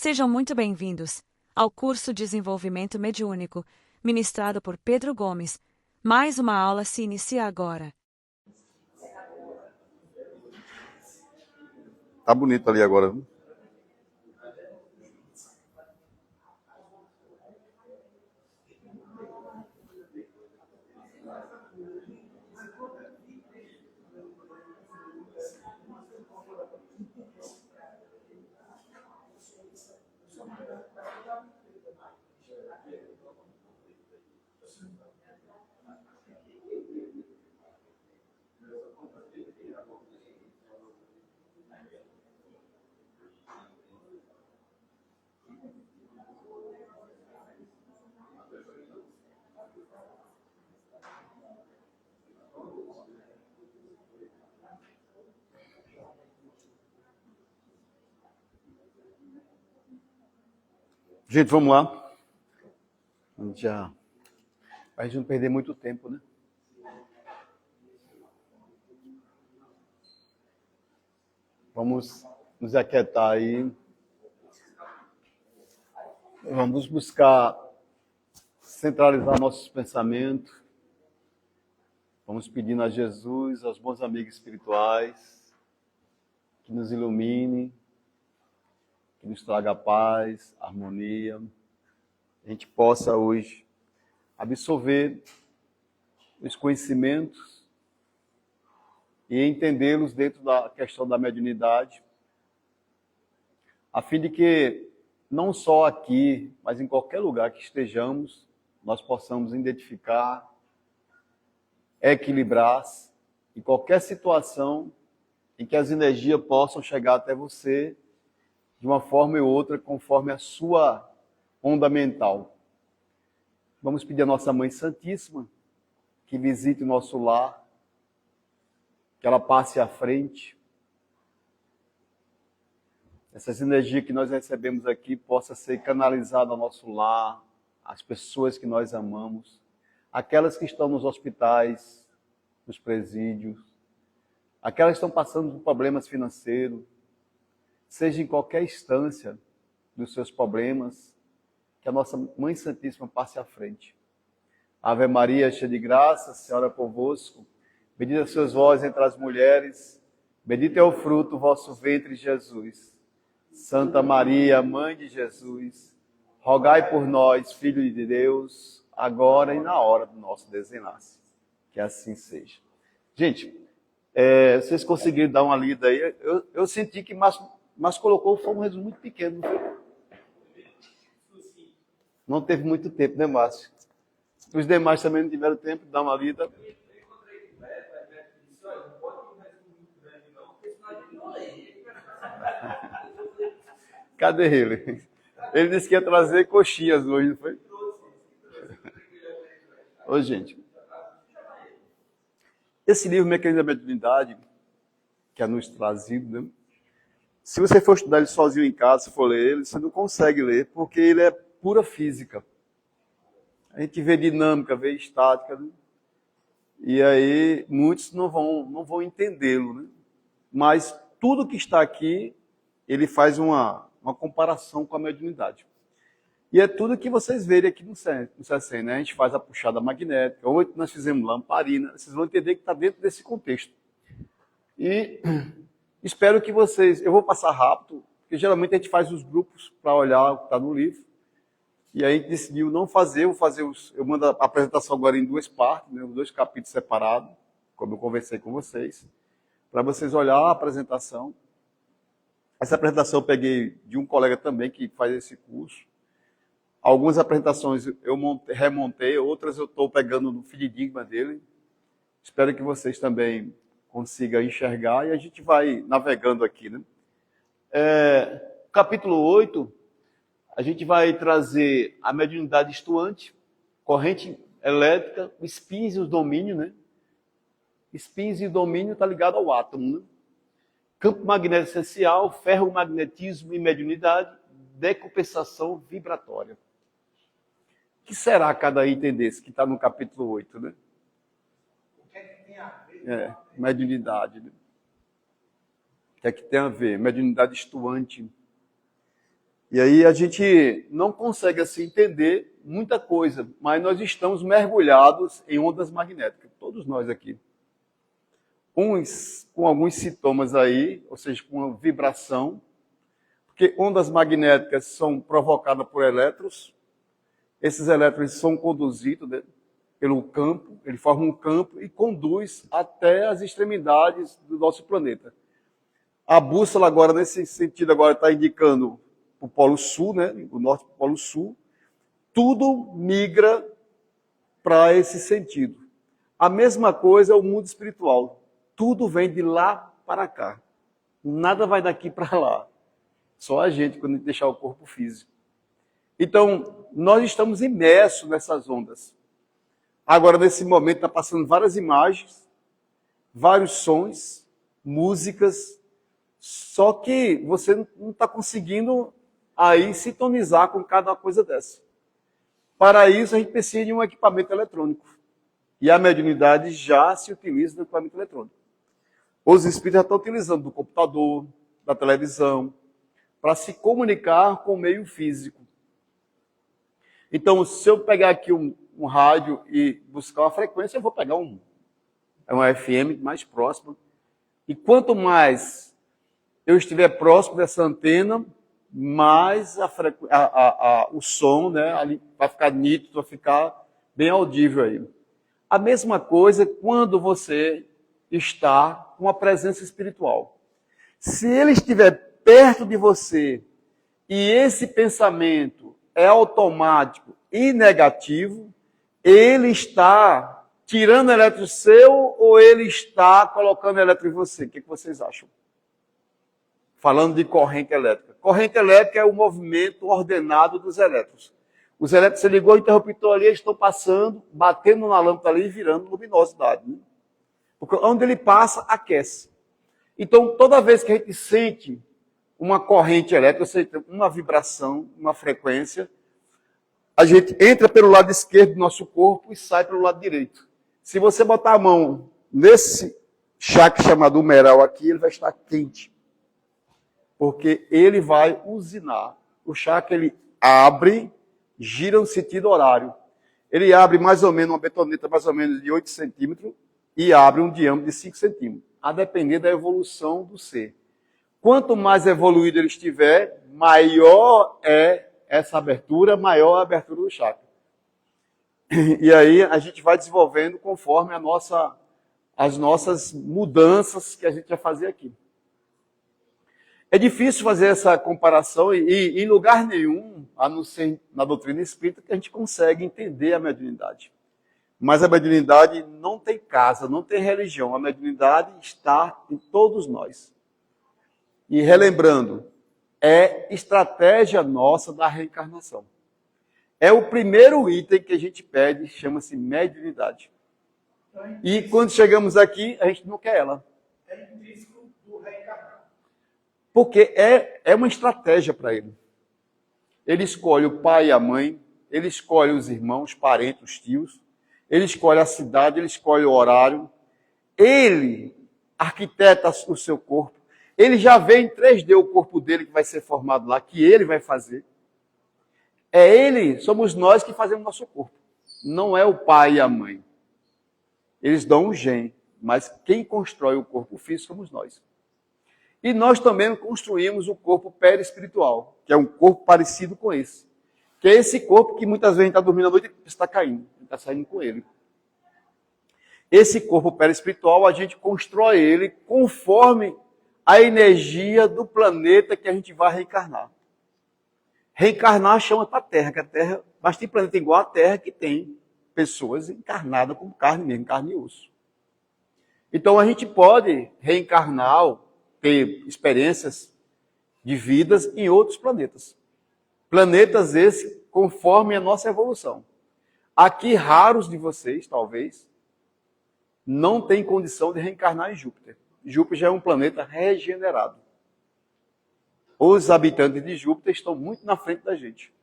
Sejam muito bem-vindos ao curso Desenvolvimento Mediúnico, ministrado por Pedro Gomes. Mais uma aula se inicia agora. Tá bonito ali agora, viu? Gente, vamos lá. A gente não perder muito tempo, né? Vamos nos aquietar aí. Vamos buscar centralizar nossos pensamentos. Vamos pedindo a Jesus, aos bons amigos espirituais, que nos ilumine, que nos traga paz, harmonia. A gente possa hoje absorver os conhecimentos e entendê-los dentro da questão da mediunidade, a fim de que não só aqui, mas em qualquer lugar que estejamos, nós possamos identificar, equilibrar em qualquer situação em que as energias possam chegar até você de uma forma ou outra, conforme a sua onda mental. Vamos pedir a nossa Mãe Santíssima que visite o nosso lar, que ela passe à frente. Essas energias que nós recebemos aqui possam ser canalizadas ao nosso lar, às pessoas que nós amamos, aquelas que estão nos hospitais, nos presídios, aquelas que estão passando por problemas financeiros, seja em qualquer instância dos seus problemas, que a nossa Mãe Santíssima passe à frente. Ave Maria, cheia de graça, a Senhora é convosco. Bendita sois vós entre as mulheres, bendito é o fruto do vosso ventre, Jesus. Santa Maria, Mãe de Jesus, rogai por nós, filhos de Deus, agora e na hora do nosso desenlace. Que assim seja. Gente, vocês conseguiram dar uma lida aí? Eu senti que mas colocou foi um resumo muito pequeno, não foi? Não teve muito tempo, né, Márcio? Os demais também não tiveram tempo de dar uma lida. Cadê ele? Ele disse que ia trazer coxinhas hoje, não foi? Ô, gente. Esse livro, Mecanismo da Mediunidade, que é nos trazido, né? Se você for estudar ele sozinho em casa, se for ler ele, você não consegue ler, porque ele é pura física. A gente vê dinâmica, vê estática, né? E aí muitos não vão entendê-lo, né? Mas tudo que está aqui, ele faz uma comparação com a mediunidade. E é tudo que vocês verem aqui no CECEM, né? A gente faz a puxada magnética, hoje nós fizemos lamparina, vocês vão entender que está dentro desse contexto. E espero que vocês... Eu vou passar rápido, porque geralmente a gente faz os grupos para olhar o que está no livro. E aí a gente decidiu não fazer, eu mando a apresentação agora em duas partes, né, 2 capítulos separados, como eu conversei com vocês, para vocês olhar a apresentação. Essa apresentação eu peguei de um colega também que faz esse curso. Algumas apresentações eu remontei, outras eu estou pegando no fidedigma dele. Espero que vocês também consigam enxergar e a gente vai navegando aqui, né? Capítulo 8, a gente vai trazer a mediunidade estuante, corrente elétrica, spins e os domínios, né? Spins e domínio está ligado ao átomo, né? Campo magnético essencial, ferromagnetismo e mediunidade, decompensação vibratória. O que será cada item desse que está no capítulo 8, né? O que é que tem a ver? Mediunidade, né? O que é que tem a ver? Mediunidade estuante. E aí a gente não consegue assim entender muita coisa, mas nós estamos mergulhados em ondas magnéticas, todos nós aqui. Uns com alguns sintomas aí, ou seja, com uma vibração, porque ondas magnéticas são provocadas por elétrons, esses elétrons são conduzidos pelo campo, ele forma um campo e conduz até as extremidades do nosso planeta. A bússola agora, nesse sentido, agora está indicando o Polo Sul, né? O norte para o Polo Sul. Tudo migra para esse sentido. A mesma coisa é o mundo espiritual. Tudo vem de lá para cá. Nada vai daqui para lá. Só a gente, quando a gente deixar o corpo físico. Então, nós estamos imersos nessas ondas. Agora, nesse momento, está passando várias imagens, vários sons, músicas, só que você não está conseguindo aí sintonizar com cada coisa dessa. Para isso, a gente precisa de um equipamento eletrônico. E a mediunidade já se utiliza do equipamento eletrônico. Os espíritos já estão utilizando do computador, da televisão, para se comunicar com o meio físico. Então, se eu pegar aqui um rádio e buscar uma frequência, eu vou pegar um FM mais próximo. E quanto mais eu estiver próximo dessa antena, mais o som, né, ali vai ficar nítido, vai ficar bem audível aí. A mesma coisa quando você está com a presença espiritual. Se ele estiver perto de você e esse pensamento é automático e negativo, ele está tirando elétron seu ou ele está colocando elétron em você? O que vocês acham? Falando de corrente elétrica. Corrente elétrica é o movimento ordenado dos elétrons. Os elétrons, você ligou o interruptor ali, eles estão passando, batendo na lâmpada ali e virando luminosidade. Né? Porque onde ele passa, aquece. Então, toda vez que a gente sente uma corrente elétrica, ou seja, uma vibração, uma frequência, a gente entra pelo lado esquerdo do nosso corpo e sai pelo lado direito. Se você botar a mão nesse chakra chamado humeral aqui, ele vai estar quente. Porque ele vai usinar. O chakra, ele abre, gira no sentido horário. Ele abre mais ou menos, uma betoneta mais ou menos de 8 centímetros e abre um diâmetro de 5 centímetros, a depender da evolução do ser. Quanto mais evoluído ele estiver, maior é essa abertura, maior a abertura do chakra. E aí a gente vai desenvolvendo conforme as nossas mudanças que a gente vai fazer aqui. É difícil fazer essa comparação e em lugar nenhum, a não ser na doutrina espírita, que a gente consegue entender a mediunidade. Mas a mediunidade não tem casa, não tem religião. A mediunidade está em todos nós. E relembrando, é estratégia nossa da reencarnação. É o primeiro item que a gente pede, chama-se mediunidade. E quando chegamos aqui, a gente não quer ela. É intrínseco do reencarnar. Porque é uma estratégia para ele. Ele escolhe o pai e a mãe, ele escolhe os irmãos, os parentes, os tios, ele escolhe a cidade, ele escolhe o horário, ele arquiteta o seu corpo, ele já vê em 3D o corpo dele que vai ser formado lá, que ele vai fazer. É ele, somos nós que fazemos nosso corpo. Não é o pai e a mãe. Eles dão um gene, mas quem constrói o corpo físico somos nós. E nós também construímos o corpo perispiritual, que é um corpo parecido com esse. Que é esse corpo que muitas vezes a gente está dormindo à noite e está caindo, está saindo com ele. Esse corpo perispiritual, a gente constrói ele conforme a energia do planeta que a gente vai reencarnar. Reencarnar chama para a Terra, que a Terra, mas tem planeta igual à Terra que tem pessoas encarnadas com carne mesmo, carne e osso. Então a gente pode reencarnar, ter experiências de vidas em outros planetas. Planetas esses conforme a nossa evolução. Aqui, raros de vocês, talvez, não têm condição de reencarnar em Júpiter. Júpiter já é um planeta regenerado. Os habitantes de Júpiter estão muito na frente da gente.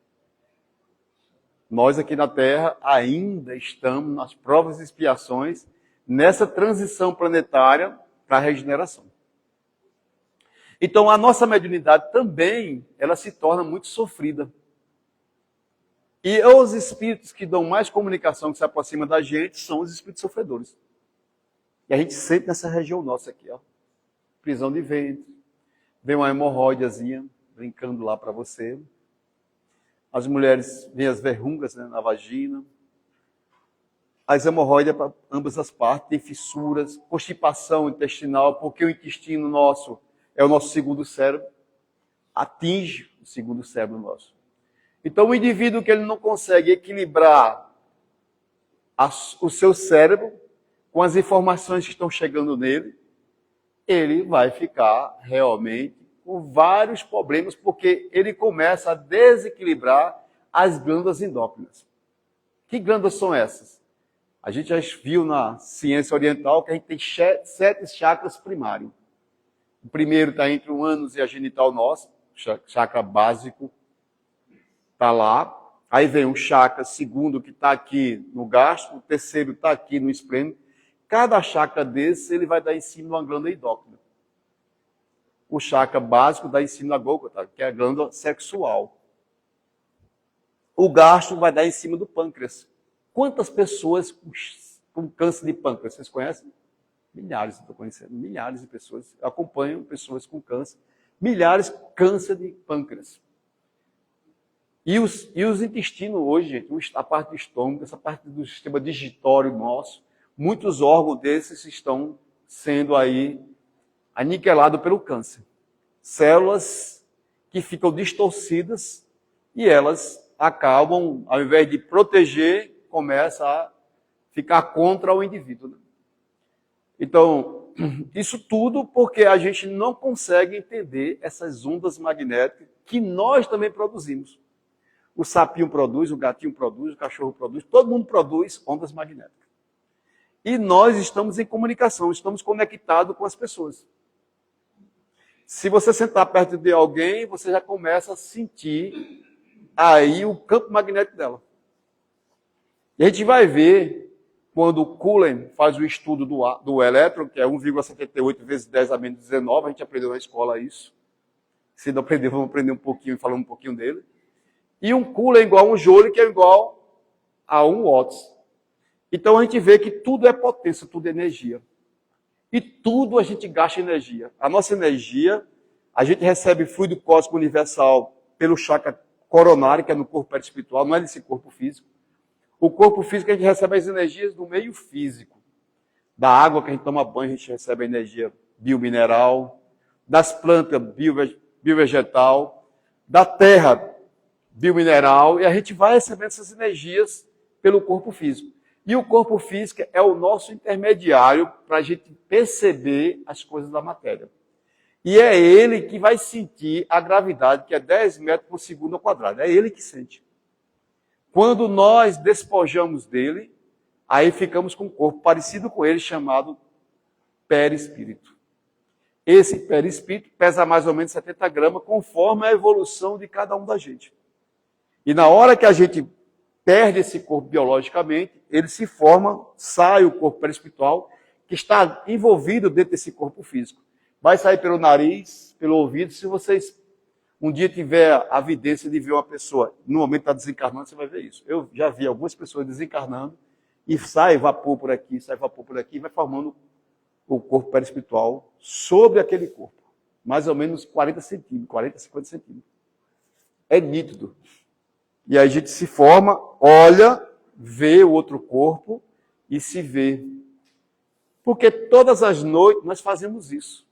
Nós aqui na Terra ainda estamos nas provas e expiações nessa transição planetária para a regeneração. Então, a nossa mediunidade também, ela se torna muito sofrida. E os espíritos que dão mais comunicação, que se aproximam da gente, são os espíritos sofredores. E a gente sente nessa região nossa aqui, ó. Prisão de ventre, vem uma hemorroidazinha brincando lá para você. As mulheres veem as verrugas, né, na vagina. As hemorroidas para ambas as partes, tem fissuras, constipação intestinal, porque o intestino nosso é o nosso segundo cérebro, atinge o segundo cérebro nosso. Então, o indivíduo que ele não consegue equilibrar o seu cérebro com as informações que estão chegando nele, ele vai ficar realmente com vários problemas, porque ele começa a desequilibrar as glândulas endócrinas. Que glândulas são essas? A gente já viu na ciência oriental que a gente tem 7 chakras primários. O primeiro está entre o ânus e a genital nossa, chakra básico, está lá. Aí vem o chakra segundo, que está aqui no gastro, o terceiro está aqui no esplênico. Cada chakra desse, ele vai dar em cima de uma glândula endócrina. O chakra básico dá em cima da gônada, que é a glândula sexual. O gastro vai dar em cima do pâncreas. Quantas pessoas com câncer de pâncreas vocês conhecem? Milhares, estou conhecendo, milhares de pessoas. Acompanham pessoas com câncer. Milhares com câncer de pâncreas. E os intestinos hoje, gente, a parte do estômago, essa parte do sistema digestório nosso, muitos órgãos desses estão sendo aí aniquilados pelo câncer. Células que ficam distorcidas e elas acabam, ao invés de proteger, começa a ficar contra o indivíduo. Né? Então, isso tudo porque a gente não consegue entender essas ondas magnéticas que nós também produzimos. O sapinho produz, o gatinho produz, o cachorro produz, todo mundo produz ondas magnéticas. E nós estamos em comunicação, estamos conectados com as pessoas. Se você sentar perto de alguém, você já começa a sentir aí o campo magnético dela. E a gente vai ver, quando o Cullen faz o estudo do elétron, que é 1,78 vezes 10 a menos 19, a gente aprendeu na escola isso. Se não aprender, vamos aprender um pouquinho e falar um pouquinho dele. E um Coulomb é igual a um Joule, que é igual a 1 watts. Então a gente vê que tudo é potência, tudo é energia. E tudo a gente gasta energia. A nossa energia, a gente recebe fluido cósmico universal pelo chakra coronário, que é no corpo perispiritual, não é nesse corpo físico. O corpo físico, a gente recebe as energias do meio físico. Da água que a gente toma banho, a gente recebe a energia biomineral. Das plantas, biovegetal. Da terra, biomineral. E a gente vai recebendo essas energias pelo corpo físico. E o corpo físico é o nosso intermediário para a gente perceber as coisas da matéria. E é ele que vai sentir a gravidade, que é 10 metros por segundo ao quadrado. É ele que sente. Quando nós despojamos dele, aí ficamos com um corpo parecido com ele, chamado perispírito. Esse perispírito pesa mais ou menos 70 gramas, conforme a evolução de cada um da gente. E na hora que a gente perde esse corpo biologicamente, ele se forma, sai o corpo perispiritual, que está envolvido dentro desse corpo físico. Vai sair pelo nariz, pelo ouvido. Se vocês um dia tiver a evidência de ver uma pessoa, no momento está desencarnando, você vai ver isso. Eu já vi algumas pessoas desencarnando e sai vapor por aqui, sai vapor por aqui, e vai formando o corpo perispiritual sobre aquele corpo. Mais ou menos 40 centímetros, 40, 50 centímetros. É nítido. E aí a gente se forma, olha, vê o outro corpo e se vê. Porque todas as noites nós fazemos isso.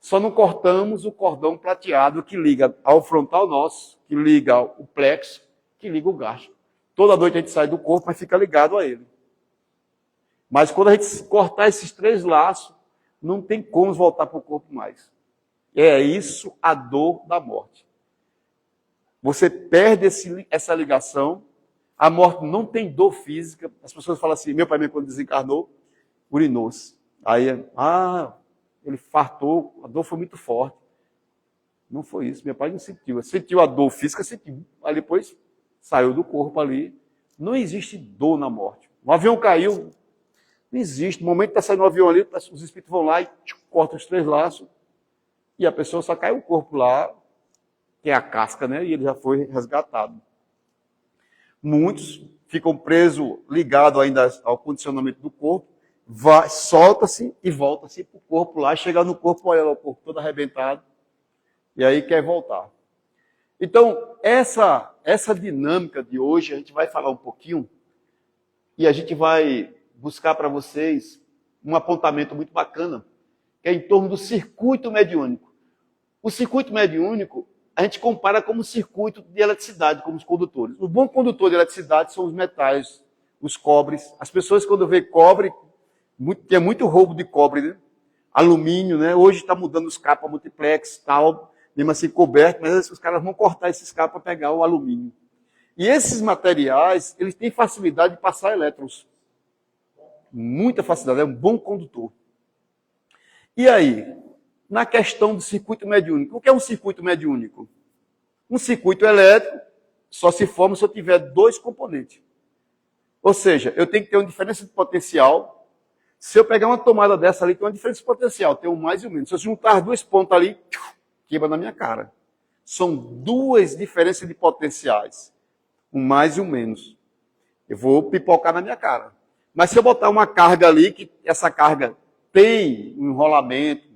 Só não cortamos o cordão prateado que liga ao frontal nosso, que liga o plexo, que liga o gastro. Toda noite a gente sai do corpo, mas fica ligado a ele. Mas quando a gente cortar esses 3 laços, não tem como voltar para o corpo mais. É isso a dor da morte. Você perde essa ligação, a morte não tem dor física. As pessoas falam assim, meu pai mesmo quando desencarnou, urinou-se. Aí, ele fartou, a dor foi muito forte. Não foi isso, meu pai não sentiu. Sentiu a dor física, sentiu. Aí depois saiu do corpo ali. Não existe dor na morte. Um avião caiu, não existe. No momento que está saindo um avião ali, os espíritos vão lá e cortam os 3 laços e a pessoa só cai o corpo lá, que é a casca, né? E ele já foi resgatado. Muitos ficam presos, ligados ainda ao condicionamento do corpo, solta-se e volta-se para o corpo lá, chega no corpo, olha lá o corpo todo arrebentado, e aí quer voltar. Então, essa dinâmica de hoje, a gente vai falar um pouquinho, e a gente vai buscar para vocês um apontamento muito bacana, que é em torno do circuito mediúnico. O circuito mediúnico, a gente compara como circuito de eletricidade, como os condutores. O bom condutor de eletricidade são os metais, os cobres. As pessoas, quando vê cobre, tem muito roubo de cobre, né? Alumínio, né? Hoje está mudando os capas multiplex, tal, mesmo assim coberto, mas os caras vão cortar esses capas para pegar o alumínio. E esses materiais, eles têm facilidade de passar elétrons. Muita facilidade, é um bom condutor. E aí, na questão do circuito mediúnico, o que é um circuito mediúnico? Um circuito elétrico só se forma se eu tiver dois componentes. Ou seja, eu tenho que ter uma diferença de potencial. Se eu pegar uma tomada dessa ali, tem uma diferença de potencial, tem um mais e um menos. Se eu juntar as duas pontas ali, quebra na minha cara. São duas diferenças de potenciais, um mais e um menos. Eu vou pipocar na minha cara. Mas se eu botar uma carga ali, que essa carga tem um enrolamento,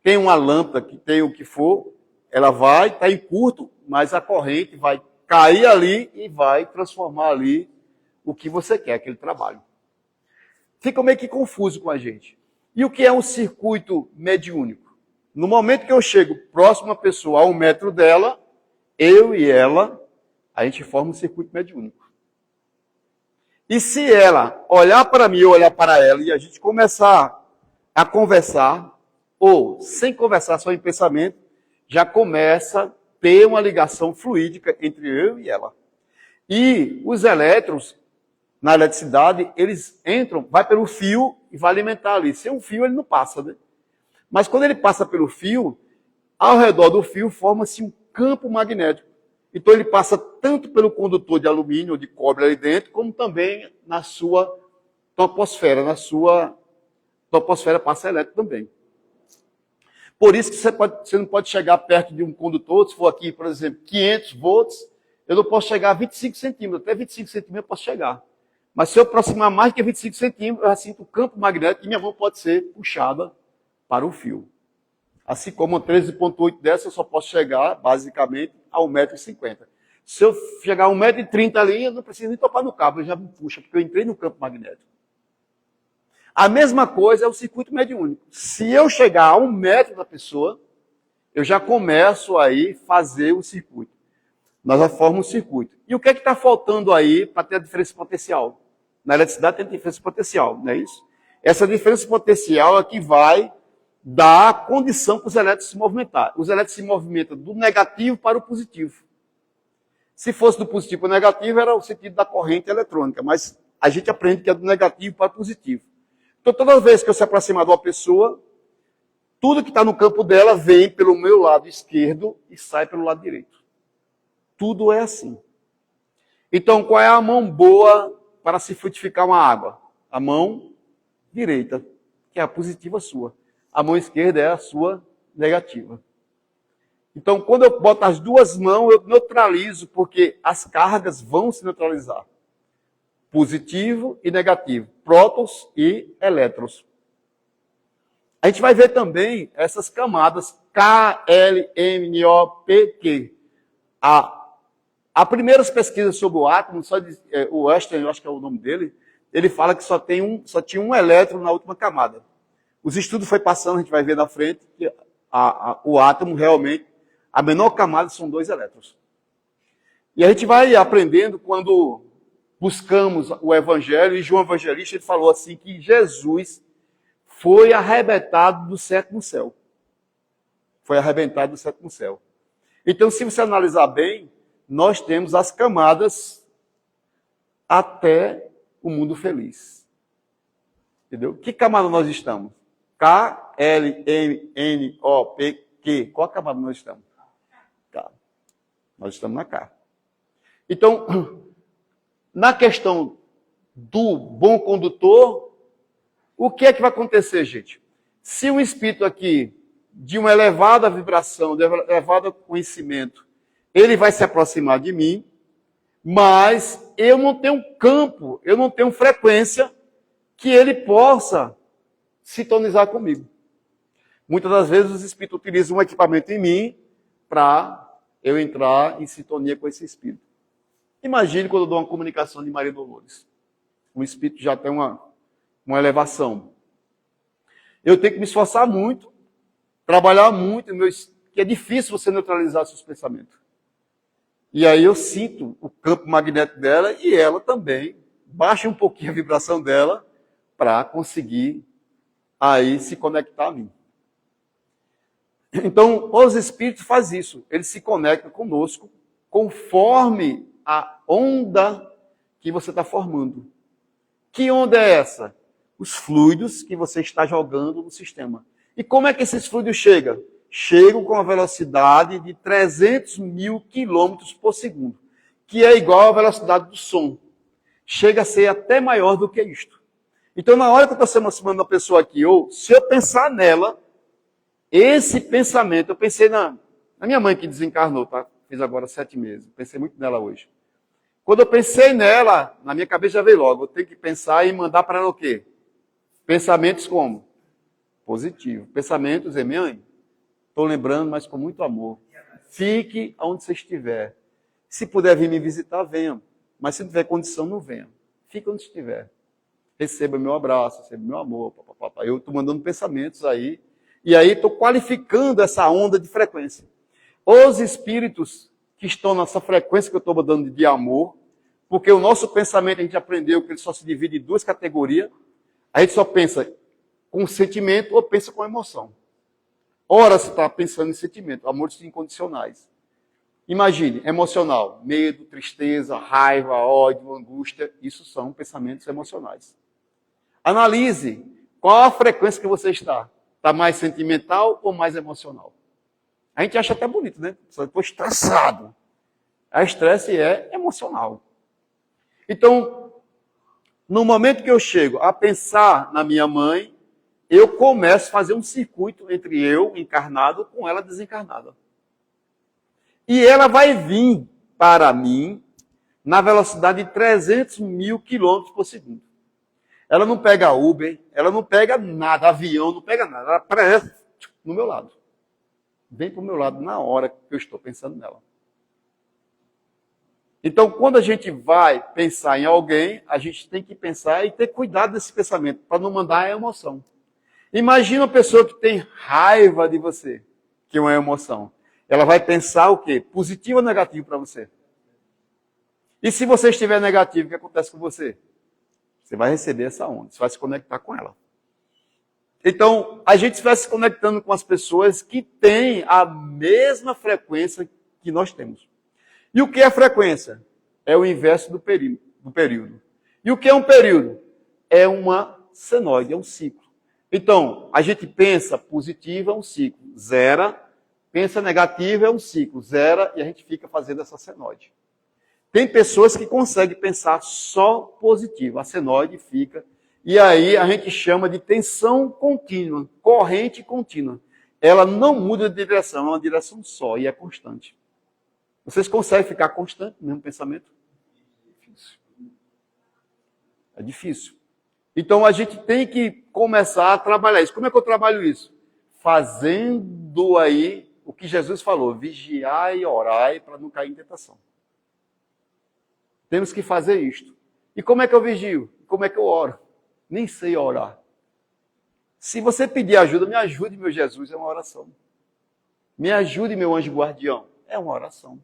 tem uma lâmpada, que tem o que for, ela vai estar em curto, mas a corrente vai cair ali e vai transformar ali o que você quer, aquele trabalho. Fica meio que confuso com a gente. E o que é um circuito mediúnico? No momento que eu chego próximo à pessoa, a 1 metro dela, eu e ela, a gente forma um circuito mediúnico. E se ela olhar para mim, eu olhar para ela, e a gente começar a conversar, ou sem conversar, só em pensamento, já começa a ter uma ligação fluídica entre eu e ela. E os elétrons, na eletricidade, eles entram, vai pelo fio e vai alimentar ali. Sem um fio ele não passa, né? Mas quando ele passa pelo fio, ao redor do fio forma-se um campo magnético. Então ele passa tanto pelo condutor de alumínio ou de cobre ali dentro, como também na sua troposfera. Na sua troposfera passa elétrico também. Por isso que você não pode chegar perto de um condutor, se for aqui, por exemplo, 500 volts, eu não posso chegar a 25 centímetros. Até 25 centímetros eu posso chegar. Mas se eu aproximar mais que 25 centímetros, eu já sinto o campo magnético e minha mão pode ser puxada para o fio. Assim como a 13,8 dessa, eu só posso chegar, basicamente, a 1,50 m. Se eu chegar a 1,30 m ali, eu não preciso nem topar no cabo, eu já me puxa, porque eu entrei no campo magnético. A mesma coisa é o circuito mediúnico. Se eu chegar a 1 metro da pessoa, eu já começo aí a fazer o circuito. Nós já formamos um circuito. E o que é que está faltando aí para ter a diferença potencial? Na eletricidade tem diferença potencial, não é isso? Essa diferença potencial é que vai dar a condição para os elétrons se movimentar. Os elétrons se movimentam do negativo para o positivo. Se fosse do positivo para o negativo, era o sentido da corrente eletrônica, mas a gente aprende que é do negativo para o positivo. Então, toda vez que eu se aproximar de uma pessoa, tudo que está no campo dela vem pelo meu lado esquerdo e sai pelo lado direito. Tudo é assim. Então, qual é a mão boa para se frutificar uma água? A mão direita, que é a positiva sua. A mão esquerda é a sua negativa. Então, quando eu boto as duas mãos, eu neutralizo, porque as cargas vão se neutralizar. Positivo e negativo. Prótons e elétrons. A gente vai ver também essas camadas K, L, M, N, O, P, Q. A primeiras pesquisas sobre o átomo, o Einstein, eu acho que é o nome dele, ele fala que só tinha um elétron na última camada. Os estudos foi passando, a gente vai ver na frente, que o átomo realmente, a menor camada são 2 elétrons. E a gente vai aprendendo quando buscamos o Evangelho, e João Evangelista ele falou assim que Jesus foi arrebentado do 7º céu. Foi arrebentado do 7º céu. Então, se você analisar bem, nós temos as camadas até o mundo feliz. Entendeu? Que camada nós estamos? K, L, M, N, O, P, Q. Qual camada nós estamos? K. Nós estamos na K. Então, na questão do bom condutor, o que é que vai acontecer, gente? Se um espírito aqui de uma elevada vibração, de um elevado conhecimento, ele vai se aproximar de mim, mas eu não tenho campo, eu não tenho frequência que ele possa sintonizar comigo. Muitas das vezes os espíritos utilizam um equipamento em mim para eu entrar em sintonia com esse espírito. Imagine quando eu dou uma comunicação de Maria Dolores. O espírito já tem uma elevação. Eu tenho que me esforçar muito, trabalhar muito, que é difícil você neutralizar seus pensamentos. E aí eu sinto o campo magnético dela e ela também baixa um pouquinho a vibração dela para conseguir aí se conectar a mim. Então, os espíritos fazem isso. Eles se conectam conosco conforme a onda que você está formando. Que onda é essa? Os fluidos que você está jogando no sistema. E como é que esses fluidos chegam? Chegam com a velocidade de 300 mil quilômetros por segundo, que é igual à velocidade do som. Chega a ser até maior do que isto. Então, na hora que eu estou se aproximando da pessoa aqui, ou se eu pensar nela, esse pensamento, eu pensei na minha mãe que desencarnou, tá? Fiz agora 7 meses, pensei muito nela hoje. Quando eu pensei nela, na minha cabeça já veio logo, eu tenho que pensar e mandar para ela o quê? Pensamentos como? Positivo. Pensamentos, mãe, estou lembrando, mas com muito amor. Fique onde você estiver. Se puder vir me visitar, venha. Mas se não tiver condição, não venha. Fique onde estiver. Receba meu abraço, receba meu amor. Eu estou mandando pensamentos aí. E aí estou qualificando essa onda de frequência. Os espíritos que estão nessa frequência que eu estou mandando de amor, porque o nosso pensamento, a gente aprendeu que ele só se divide em 2 categorias. A gente só pensa com sentimento ou pensa com emoção. Ora, você está pensando em sentimento, amores incondicionais. Imagine, emocional, medo, tristeza, raiva, ódio, angústia, isso são pensamentos emocionais. Analise qual a frequência que você está. Está mais sentimental ou mais emocional? A gente acha até bonito, né? Estou estressado. A estresse é emocional. Então, no momento que eu chego a pensar na minha mãe, eu começo a fazer um circuito entre eu, encarnado, com ela desencarnada. E ela vai vir para mim na velocidade de 300 mil quilômetros por segundo. Ela não pega Uber, ela não pega nada, avião, não pega nada. Ela aparece no meu lado. Vem para o meu lado na hora que eu estou pensando nela. Então, quando a gente vai pensar em alguém, a gente tem que pensar e ter cuidado desse pensamento, para não mandar a emoção. Imagina uma pessoa que tem raiva de você, que é uma emoção. Ela vai pensar o quê? Positivo ou negativo para você? E se você estiver negativo, o que acontece com você? Você vai receber essa onda, você vai se conectar com ela. Então, a gente vai se conectando com as pessoas que têm a mesma frequência que nós temos. E o que é frequência? É o inverso do período. E o que é um período? É uma senoide, é um ciclo. Então, a gente pensa positivo, é um ciclo. Zera, pensa negativo, é um ciclo. Zera, e a gente fica fazendo essa senoide. Tem pessoas que conseguem pensar só positivo. A senoide fica. E aí a gente chama de tensão contínua, corrente contínua. Ela não muda de direção, é uma direção só e é constante. Vocês conseguem ficar constante no mesmo pensamento? Difícil. É difícil. Então a gente tem que começar a trabalhar isso. Como é que eu trabalho isso? Fazendo aí o que Jesus falou, vigiai e orai para não cair em tentação. Temos que fazer isto. E como é que eu vigio? Como é que eu oro? Nem sei orar. Se você pedir ajuda, me ajude, meu Jesus, é uma oração. Me ajude, meu anjo guardião, é uma oração.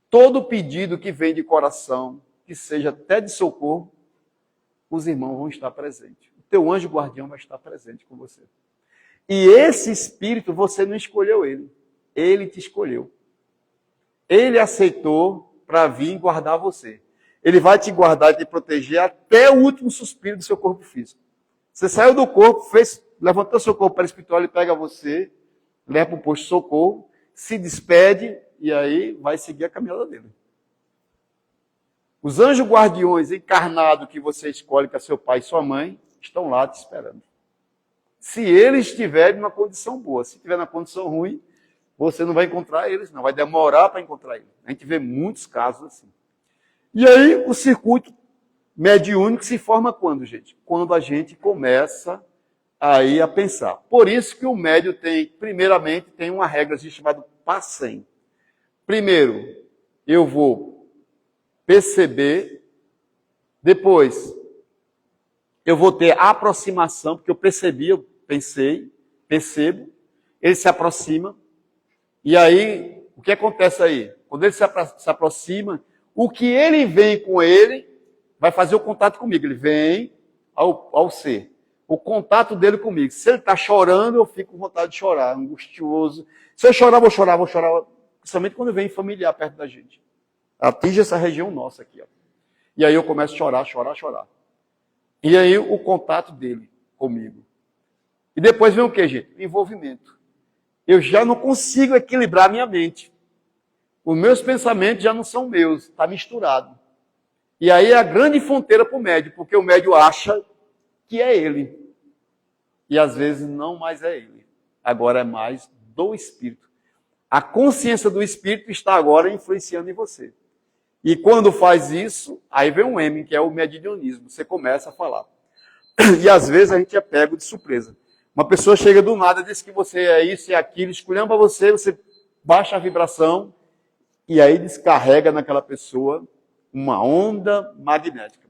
Todo pedido que vem de coração, que seja até de socorro, os irmãos vão estar presentes. O teu anjo guardião vai estar presente com você. E esse espírito, você não escolheu ele. Ele te escolheu. Ele aceitou para vir guardar você. Ele vai te guardar e te proteger até o último suspiro do seu corpo físico. Você saiu do corpo, levantou seu corpo para o espiritual, ele pega você, leva para o posto de socorro, se despede e aí vai seguir a caminhada dele. Os anjos guardiões encarnados que você escolhe, que é seu pai e sua mãe, estão lá te esperando. Se eles estiverem numa condição boa. Se estiver na condição ruim, você não vai encontrar eles, não. Vai demorar para encontrar eles. A gente vê muitos casos assim. E aí, o circuito mediúnico se forma quando, gente? Quando a gente começa aí a pensar. Por isso que o médium tem, primeiramente, tem uma regra chamada PACEM. Primeiro, eu vou perceber, depois eu vou ter aproximação, porque eu percebi, eu pensei, percebo, ele se aproxima, e aí, o que acontece aí? Quando ele se aproxima, o que ele vem com ele, vai fazer o contato comigo, ele vem ao ser. O contato dele comigo. Se ele está chorando, eu fico com vontade de chorar, angustioso. Se eu chorar, vou chorar, principalmente quando vem familiar perto da gente. Atinge essa região nossa aqui. Ó. E aí eu começo a chorar. E aí o contato dele comigo. E depois vem o que, gente? O envolvimento. Eu já não consigo equilibrar a minha mente. Os meus pensamentos já não são meus, está misturado. E aí é a grande fronteira para o médium, porque o médium acha que é ele. E às vezes não mais é ele. Agora é mais do Espírito. A consciência do Espírito está agora influenciando em você. E quando faz isso, aí vem um M, que é o mediunismo. Você começa a falar. E às vezes a gente é pego de surpresa. Uma pessoa chega do nada, diz que você é isso e aquilo, esculhamba você, você baixa a vibração e aí descarrega naquela pessoa uma onda magnética.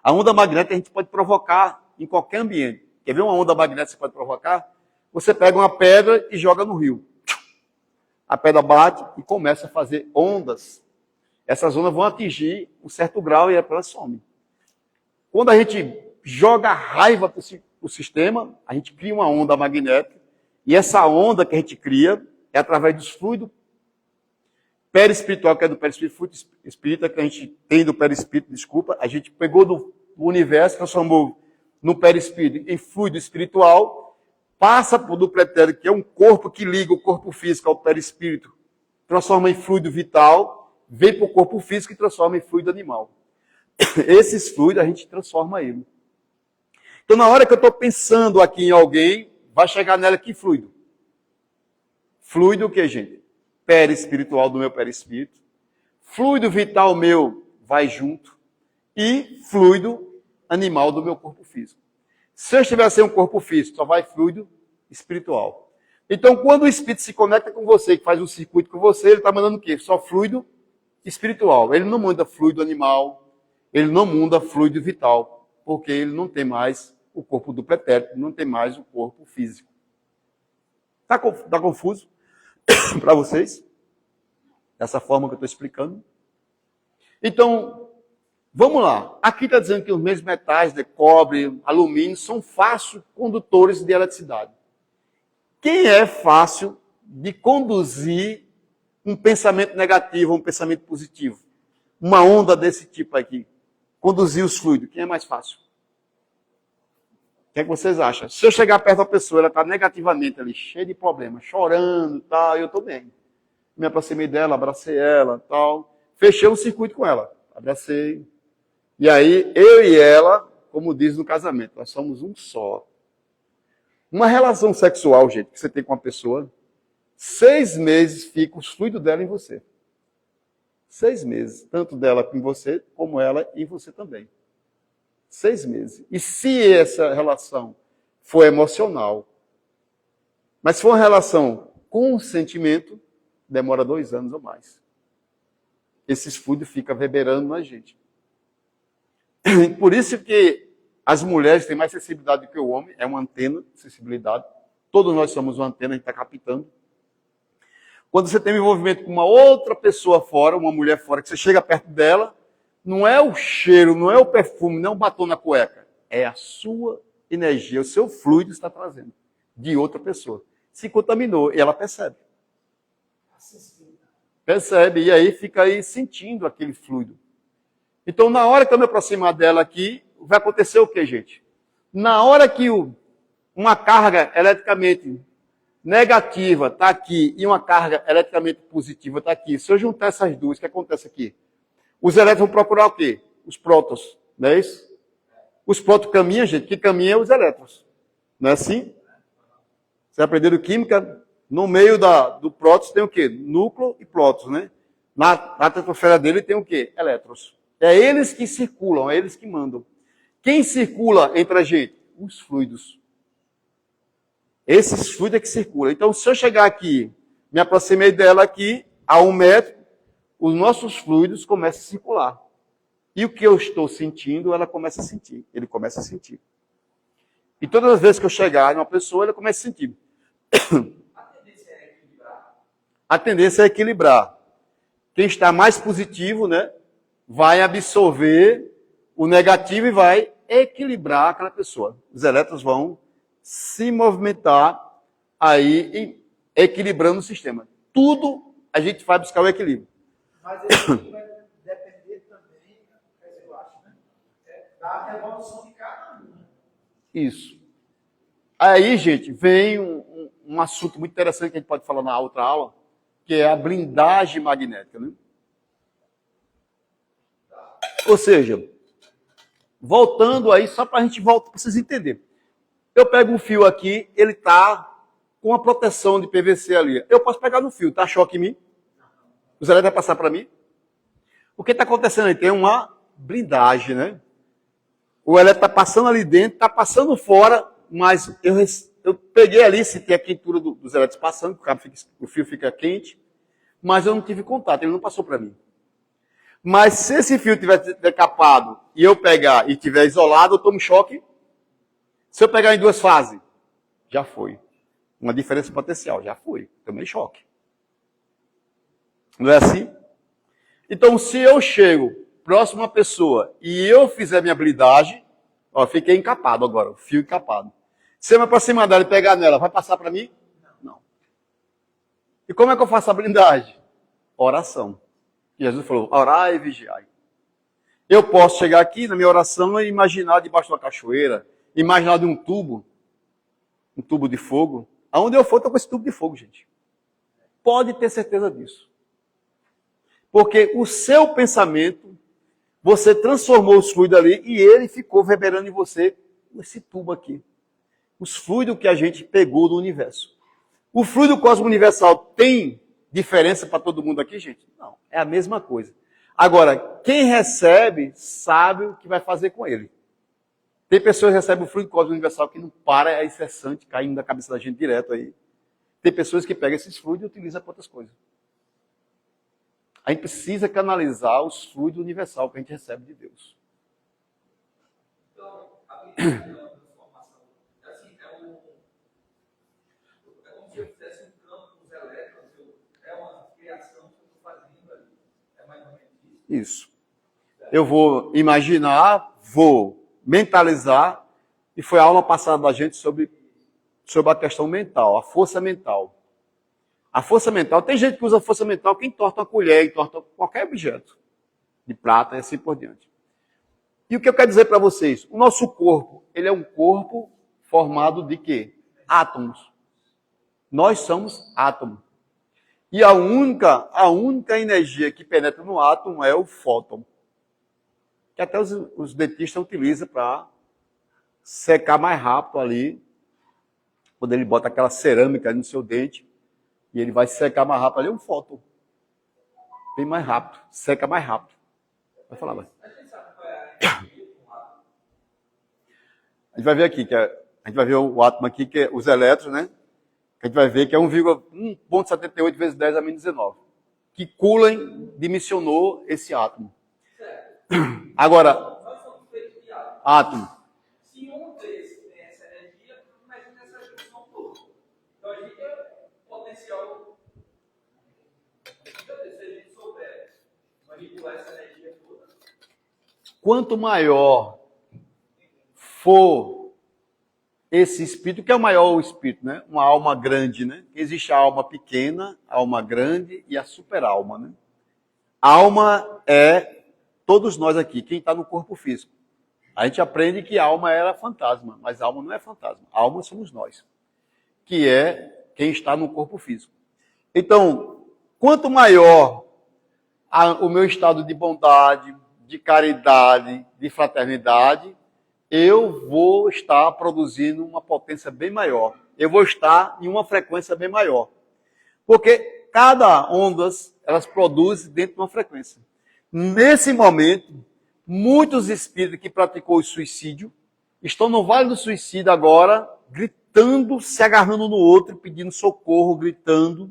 A onda magnética a gente pode provocar em qualquer ambiente. Quer ver uma onda magnética que você pode provocar? Você pega uma pedra e joga no rio. A pedra bate e começa a fazer ondas. Essas ondas vão atingir um certo grau e ela some. Quando a gente joga raiva para o sistema, a gente cria uma onda magnética. E essa onda que a gente cria é através dos fluidos perispiritual, que é do perispírito, fluido espírita, que a gente tem do perispírito, desculpa, a gente pegou do universo, transformou no perispírito em fluido espiritual, passa do pretérito, que é um corpo que liga o corpo físico ao perispírito, transforma em fluido vital, vem para o corpo físico e transforma em fluido animal. Esses fluidos a gente transforma ele. Então, na hora que eu estou pensando aqui em alguém, vai chegar nela que fluido? Fluido o que, gente? Perispiritual do meu perispírito, fluido vital meu vai junto e fluido animal do meu corpo físico. Se eu estiver sem um corpo físico, só vai fluido espiritual. Então, quando o espírito se conecta com você, que faz um circuito com você, ele está mandando o quê? Só fluido espiritual. Ele não manda fluido animal, ele não manda fluido vital, porque ele não tem mais o corpo do pretérito, não tem mais o corpo físico. Está confuso? Para vocês, dessa forma que eu estou explicando. Então, vamos lá. Aqui está dizendo que os mesmos metais, de cobre, alumínio, são fácil condutores de eletricidade. Quem é fácil de conduzir um pensamento negativo, um pensamento positivo? Uma onda desse tipo aqui. Conduzir os fluidos. Quem é mais fácil? O que é que vocês acham? Se eu chegar perto da pessoa, ela está negativamente ali, cheia de problemas, chorando, tal, eu estou bem. Me aproximei dela, abracei ela, tal. Fechei um circuito com ela. Abracei. E aí, eu e ela, como diz no casamento, nós somos um só. Uma relação sexual, gente, que você tem com uma pessoa, 6 meses fica os fluidos dela em você. 6 meses. Tanto dela com você, como ela em você também. 6 meses. E se essa relação for emocional, mas se for uma relação com sentimento, demora 2 anos ou mais. Esses fluidos ficam reverberando na gente. Por isso que as mulheres têm mais sensibilidade do que o homem, é uma antena de sensibilidade. Todos nós somos uma antena, a gente está captando. Quando você tem um envolvimento com uma outra pessoa fora, uma mulher fora, que você chega perto dela, não é o cheiro, não é o perfume, não é o batom na cueca. É a sua energia, o seu fluido está trazendo de outra pessoa. Se contaminou e ela percebe. Percebe, e aí fica aí sentindo aquele fluido. Então, na hora que eu me aproximar dela aqui, vai acontecer o quê, gente? Na hora que uma carga eletricamente negativa está aqui e uma carga eletricamente positiva está aqui, se eu juntar essas duas, o que acontece aqui? Os elétrons vão procurar o quê? Os prótons, não é isso? Os prótons caminham, gente, que caminham os elétrons. Não é assim? Vocês aprenderam química? No meio do próton tem o quê? Núcleo e prótons, né? Na tetosfera dele tem o quê? Elétrons. É eles que circulam, é eles que mandam. Quem circula entre a gente? Os fluidos. Esses fluidos é que circulam. Então, se eu chegar aqui, me aproximei dela aqui, a 1 metro, os nossos fluidos começam a circular. E o que eu estou sentindo, ela começa a sentir. Ele começa a sentir. E todas as vezes que eu chegar em uma pessoa, ela começa a sentir. A tendência é equilibrar. Quem está mais positivo, né, vai absorver o negativo e vai equilibrar aquela pessoa. Os elétrons vão se movimentar aí, equilibrando o sistema. Tudo a gente vai buscar o equilíbrio. Mas isso vai depender também, eu acho, né? Da revolução de cada um. Isso. Aí, gente, vem um assunto muito interessante que a gente pode falar na outra aula, que é a blindagem magnética, né? Ou seja, voltando aí, só para a gente voltar, para vocês entenderem. Eu pego um fio aqui, ele está com a proteção de PVC ali. Eu posso pegar no fio, tá choque em mim? O elétrons vai passar para mim? O que está acontecendo aí? Tem uma blindagem, né? O elétron está passando ali dentro, está passando fora, mas eu peguei ali, se tem a quentura dos elétrons passando, o fio fica quente, mas eu não tive contato, ele não passou para mim. Mas se esse fio tiver decapado e eu pegar e tiver isolado, eu tomo choque. Se eu pegar em 2 fases, já foi. Uma diferença potencial, já foi. Tomei choque. Não é assim? Então, se eu chego próximo a uma pessoa e eu fizer minha blindagem, ó, fiquei encapado agora, o fio encapado. Se eu me aproximar dela e pegar nela, vai passar para mim? Não. E como é que eu faço a blindagem? Oração. Jesus falou, orai e vigiai. Eu posso chegar aqui na minha oração e imaginar debaixo de uma cachoeira, imaginar de um tubo de fogo. Aonde eu for, estou com esse tubo de fogo, gente. Pode ter certeza disso. Porque o seu pensamento, você transformou os fluidos ali e ele ficou reverberando em você esse tubo aqui. Os fluidos que a gente pegou do universo. O fluido cósmico universal tem diferença para todo mundo aqui, gente? Não, é a mesma coisa. Agora, quem recebe sabe o que vai fazer com ele. Tem pessoas que recebem o fluido cósmico universal que não para, é incessante, caindo da cabeça da gente direto aí. Tem pessoas que pegam esses fluidos e utilizam para outras coisas. A gente precisa canalizar os fluidos universal que a gente recebe de Deus. Então, a blindagem é uma transformação. Assim, é como se eu fizesse um campo com os elétrons, é uma criação que eu estou fazendo ali. É mais ou menos isso. Isso. Eu vou imaginar, vou mentalizar, e foi a aula passada da gente sobre a questão mental, a força mental. A força mental, tem gente que usa força mental que entorta uma colher, entorta qualquer objeto de prata e assim por diante. E o que eu quero dizer para vocês? O nosso corpo, ele é um corpo formado de quê? Átomos. Nós somos átomos. E a única energia que penetra no átomo é o fóton. Que até os dentistas utilizam para secar mais rápido ali. Quando ele bota aquela cerâmica ali no seu dente, e ele vai secar mais rápido ali, é um fóton. Bem mais rápido, seca mais rápido. Vai falar, vai. A gente vai ver aqui, a gente vai ver o átomo aqui, que é os elétrons, né? A gente vai ver que é 1,78 vezes 10 a menos 19. Que Coulomb dimensionou esse átomo. Agora, Nós somos feitos de átomos. átomo. Se um desses tem essa energia, imagina essa junção toda. Então a gente é potencial. Se a gente souber manipular essa energia toda. Quanto maior for esse espírito, que é o maior espírito, né? Uma alma grande, né? Existe a alma pequena, a alma grande e a super-alma, né? A alma é todos nós aqui, quem está no corpo físico. A gente aprende que a alma era fantasma, mas a alma não é fantasma. A alma somos nós, que é quem está no corpo físico. Então, quanto maior o meu estado de bondade, de caridade, de fraternidade, eu vou estar produzindo uma potência bem maior. Eu vou estar em uma frequência bem maior. Porque cada ondas, elas produzem dentro de uma frequência. Nesse momento, muitos espíritos que praticou o suicídio estão no Vale do Suicídio agora, gritando, se agarrando no outro, pedindo socorro, gritando,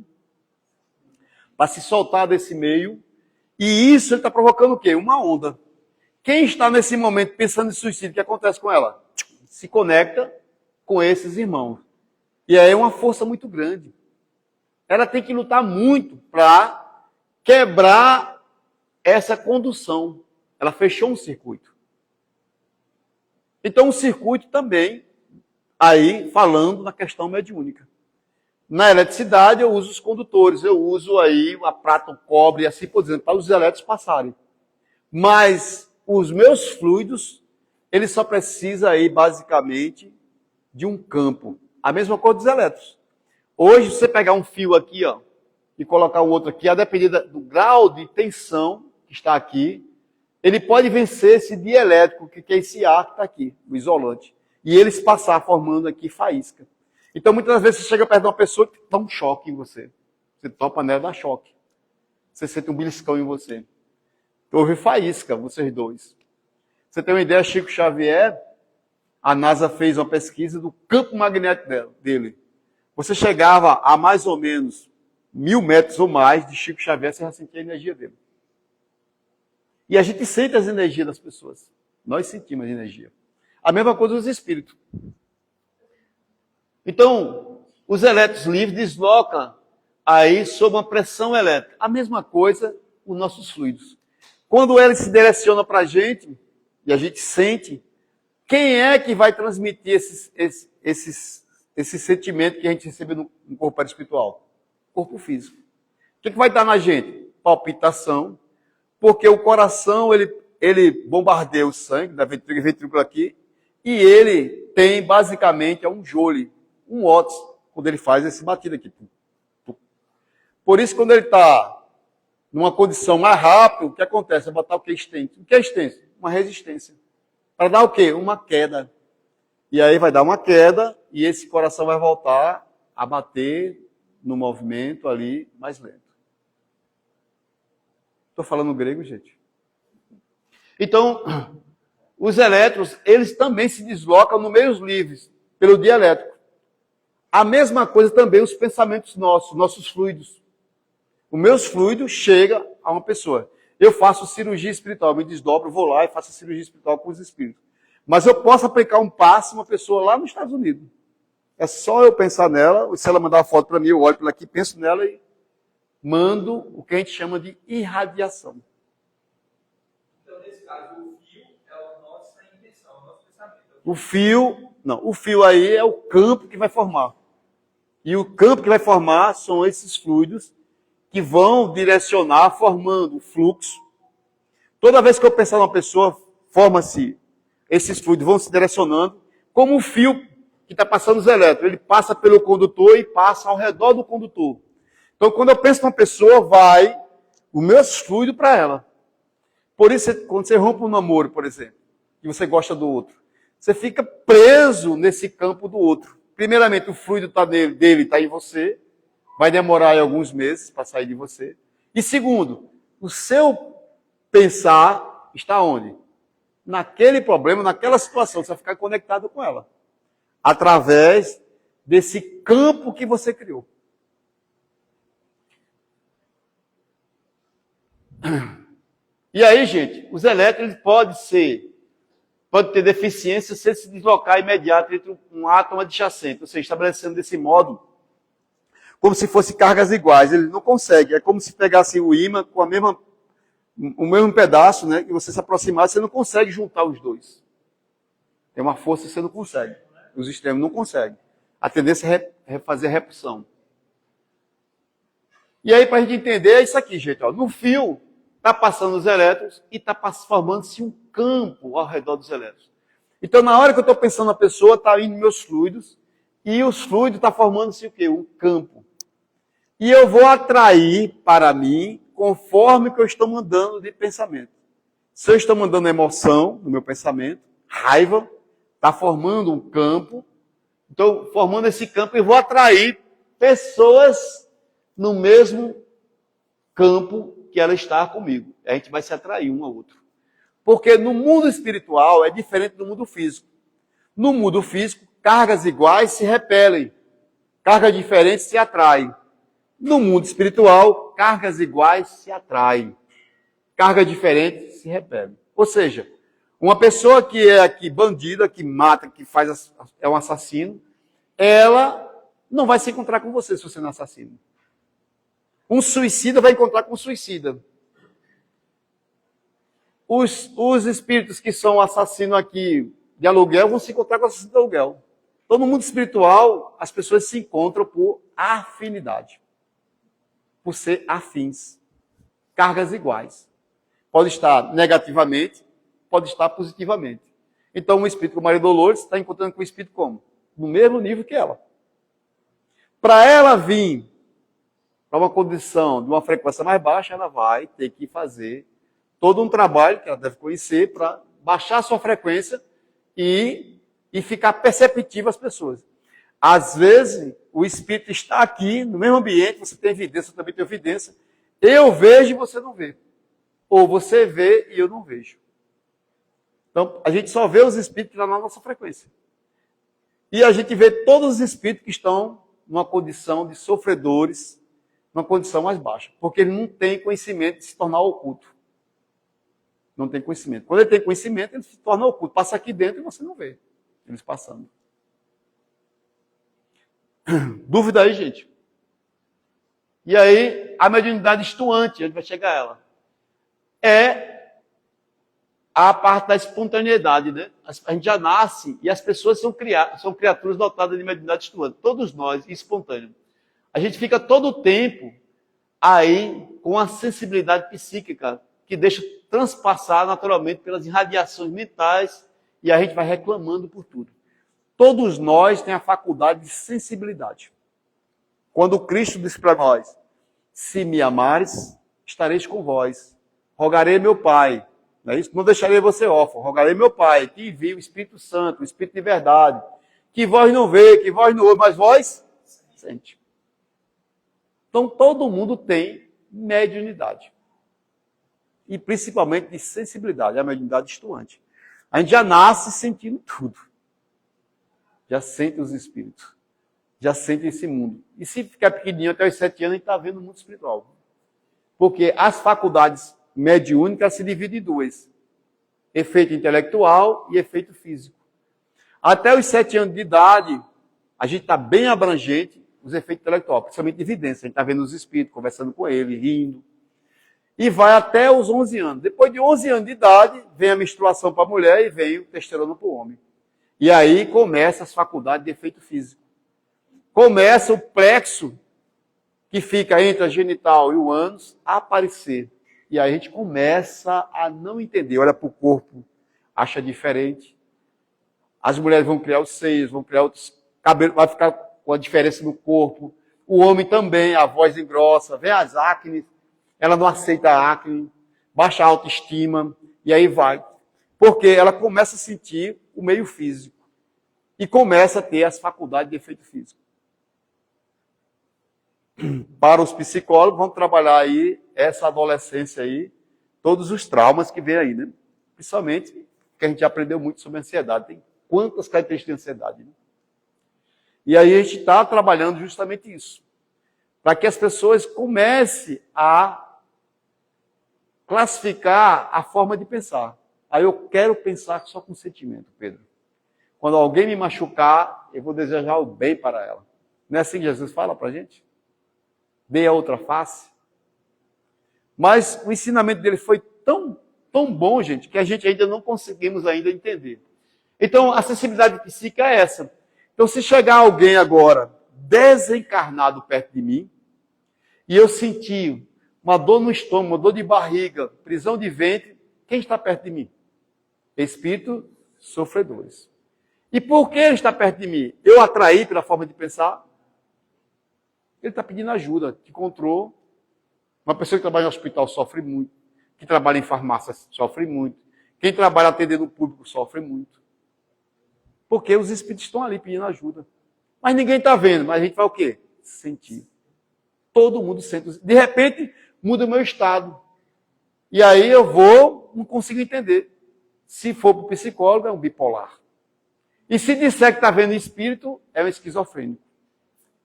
para se soltar desse meio. E isso ele está provocando o quê? Uma onda. Quem está nesse momento pensando em suicídio, o que acontece com ela? Se conecta com esses irmãos. E aí é uma força muito grande. Ela tem que lutar muito para quebrar essa condução. Ela fechou um circuito. Então, o circuito também, aí falando na questão mediúnica. Na eletricidade, eu uso os condutores, eu uso aí a prata, o cobre, assim por exemplo, para os elétrons passarem. Mas os meus fluidos, eles só precisam aí, basicamente, de um campo. A mesma coisa dos elétrons. Hoje, se você pegar um fio aqui, ó, e colocar o outro aqui, a depender do grau de tensão que está aqui, ele pode vencer esse dielétrico, que é esse ar que está aqui, o isolante. E eles passar formando aqui faísca. Então, muitas vezes, você chega perto de uma pessoa que dá um choque em você. Você topa nela, dá choque. Você sente um beliscão em você. Houve faísca, vocês dois. Você tem uma ideia, Chico Xavier, a NASA fez uma pesquisa do campo magnético dele. Você chegava a mais ou menos 1000 metros ou mais de Chico Xavier, você já sentia a energia dele. E a gente sente as energias das pessoas. Nós sentimos a energia. A mesma coisa dos espíritos. Então, os elétrons livres deslocam aí sob uma pressão elétrica. A mesma coisa os nossos fluidos. Quando eles se direcionam para a gente, e a gente sente, quem é que vai transmitir esse sentimento que a gente recebe no corpo espiritual? Corpo físico. O que vai dar na gente? Palpitação, porque o coração, ele bombardeia o sangue, da ventrícula aqui, e ele tem, basicamente, um joule, um watts, quando ele faz esse batido aqui. Por isso, quando ele está numa condição mais rápida, o que acontece? É botar o que é extenso. O que é extenso? Uma resistência. Para dar o quê? Uma queda. E aí vai dar uma queda, e esse coração vai voltar a bater no movimento ali mais lento. Estou falando grego, gente? Então, os elétrons, eles também se deslocam no meios livres, pelo dielétrico. A mesma coisa também os pensamentos nossos fluidos. Os meus fluidos chegam a uma pessoa. Eu faço cirurgia espiritual, me desdobro, vou lá e faço a cirurgia espiritual com os espíritos. Mas eu posso aplicar um passe uma pessoa lá nos Estados Unidos. É só eu pensar nela, se ela mandar uma foto para mim, eu olho para ela aqui, penso nela e mando o que a gente chama de irradiação. Então, nesse caso, o fio é a nossa intenção, o nosso pensamento. O fio aí é o campo que vai formar. E o campo que vai formar são esses fluidos que vão direcionar, formando o fluxo. Toda vez que eu pensar numa pessoa, forma-se, esses fluidos vão se direcionando, como um fio que está passando os elétrons. Ele passa pelo condutor e passa ao redor do condutor. Então, quando eu penso numa pessoa, vai os meus fluidos para ela. Por isso, quando você rompe um namoro, por exemplo, e você gosta do outro, você fica preso nesse campo do outro. Primeiramente, o fluido dele está em você, vai demorar aí alguns meses para sair de você. E segundo, o seu pensar está onde? Naquele problema, naquela situação, você vai ficar conectado com ela. Através desse campo que você criou. E aí, gente, os elétrons podem ter deficiência se ele se deslocar imediato entre um átomo adjacente, ou seja, estabelecendo desse modo, como se fossem cargas iguais. Ele não consegue, é como se pegasse o ímã com o mesmo pedaço, né, que você se aproximasse, você não consegue juntar os dois. Tem uma força que você não consegue. Os extremos não conseguem. A tendência é fazer repulsão. E aí, para a gente entender, é isso aqui, gente. Ó. No fio, está passando os elétrons e está formando-se um campo ao redor dos elétrons. Então, na hora que eu estou pensando na pessoa, está indo meus fluidos, e os fluidos estão formando-se o quê? Um campo. E eu vou atrair para mim, conforme que eu estou mandando de pensamento. Se eu estou mandando emoção no meu pensamento, raiva, está formando um campo. Então, formando esse campo, eu vou atrair pessoas no mesmo campo que ela está comigo. A gente vai se atrair um ao outro. Porque no mundo espiritual é diferente do mundo físico. No mundo físico, cargas iguais se repelem. Cargas diferentes se atraem. No mundo espiritual, cargas iguais se atraem. Cargas diferentes se repelem. Ou seja, uma pessoa que é aqui bandida, que mata, que é um assassino, ela não vai se encontrar com você se você não é assassino. Um suicida vai encontrar com um suicida. Os espíritos que são assassinos aqui de aluguel vão se encontrar com assassinos de aluguel. Então, no mundo espiritual, as pessoas se encontram por afinidade. Por ser afins. Cargas iguais. Pode estar negativamente, pode estar positivamente. Então, um espírito como Maria Dolores está encontrando com o espírito como? No mesmo nível que ela. Para ela vir para uma condição de uma frequência mais baixa, ela vai ter que fazer todo um trabalho que ela deve conhecer para baixar a sua frequência e ficar perceptível às pessoas. Às vezes, o espírito está aqui, no mesmo ambiente, você tem evidência, eu também tenho evidência. Eu vejo e você não vê. Ou você vê e eu não vejo. Então, a gente só vê os espíritos que estão na nossa frequência. E a gente vê todos os espíritos que estão numa condição de sofredores, numa condição mais baixa. Porque ele não tem conhecimento de se tornar oculto. Não tem conhecimento. Quando ele tem conhecimento, ele se torna oculto. Passa aqui dentro e você não vê eles passando. Dúvida aí, gente? E aí, a mediunidade estuante, a gente vai chegar a ela, é a parte da espontaneidade, né? A gente já nasce e as pessoas são criaturas dotadas de mediunidade estuante. Todos nós, espontâneo. A gente fica todo o tempo aí com a sensibilidade psíquica que deixa transpassar naturalmente pelas irradiações mentais e a gente vai reclamando por tudo. Todos nós temos a faculdade de sensibilidade. Quando Cristo disse para nós, se me amares, estareis com vós. Rogarei meu Pai. Não é isso? Não deixarei você órfão. Rogarei meu Pai, que envie o Espírito Santo, o Espírito de verdade, que vós não vê, que vós não ouve, mas vós sente. Então, todo mundo tem mediunidade. E principalmente de sensibilidade, a mediunidade estuante. A gente já nasce sentindo tudo. Já sente os espíritos. Já sente esse mundo. E se ficar pequenininho até os 7 anos, a gente está vendo o mundo espiritual. Porque as faculdades mediúnicas se dividem em duas. Efeito intelectual e efeito físico. Até os 7 anos de idade, a gente está bem abrangente os efeitos intelectuais, principalmente de evidência. A gente está vendo os espíritos, conversando com ele, rindo. E vai até os 11 anos. Depois de 11 anos de idade, vem a menstruação para a mulher e vem o testosterona para o homem. E aí começa as faculdades de efeito físico. Começa o plexo que fica entre a genital e o ânus a aparecer. E aí a gente começa a não entender. Olha para o corpo, acha diferente. As mulheres vão criar os seios, vão criar outros cabelos, vai ficar com a diferença no corpo. O homem também, a voz engrossa, vem as acnes, ela não aceita a acne, baixa a autoestima, e aí vai. Porque ela começa a sentir o meio físico. E começa a ter as faculdades de efeito físico. Para os psicólogos, vamos trabalhar aí essa adolescência aí, todos os traumas que vem aí, né? Principalmente, porque a gente já aprendeu muito sobre ansiedade. Tem quantas características de ansiedade, né? E aí a gente está trabalhando justamente isso. Para que as pessoas comecem a classificar a forma de pensar. Aí eu quero pensar só com sentimento, Pedro. Quando alguém me machucar, eu vou desejar o bem para ela. Não é assim que Jesus fala para a gente? Dê a outra face. Mas o ensinamento dele foi tão bom, gente, que a gente ainda não conseguimos ainda entender. Então, a sensibilidade psíquica é essa. Então, se chegar alguém agora desencarnado perto de mim, e eu sentir uma dor no estômago, uma dor de barriga, prisão de ventre, quem está perto de mim? Espíritos sofredores. E por que ele está perto de mim? Eu atraí pela forma de pensar? Ele está pedindo ajuda, que encontrou. Uma pessoa que trabalha em hospital sofre muito. Que trabalha em farmácia sofre muito. Quem trabalha atendendo o público sofre muito. Porque os espíritos estão ali pedindo ajuda. Mas ninguém está vendo. Mas a gente vai o quê? Sentir. Todo mundo sente. De repente, muda o meu estado. E aí eu não consigo entender. Se for para o psicólogo, é um bipolar. E se disser que está vendo espírito, é um esquizofrênico.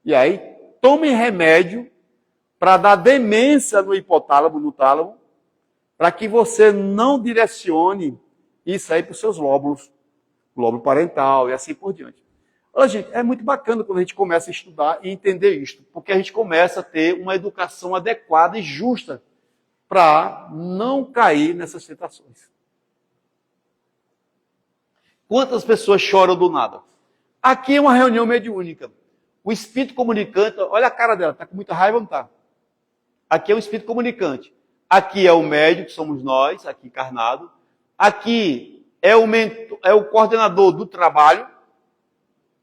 E aí, tome remédio para dar demência no hipotálamo, no tálamo, para que você não direcione isso aí para os seus lóbulos, lóbulo parental e assim por diante. Olha, gente, é muito bacana quando a gente começa a estudar e entender isto, porque a gente começa a ter uma educação adequada e justa para não cair nessas tentações. Quantas pessoas choram do nada? Aqui é uma reunião mediúnica. O espírito comunicante, olha a cara dela, está com muita raiva ou não está? Aqui é o espírito comunicante. Aqui é o médium, que somos nós, aqui encarnado. Aqui é o coordenador do trabalho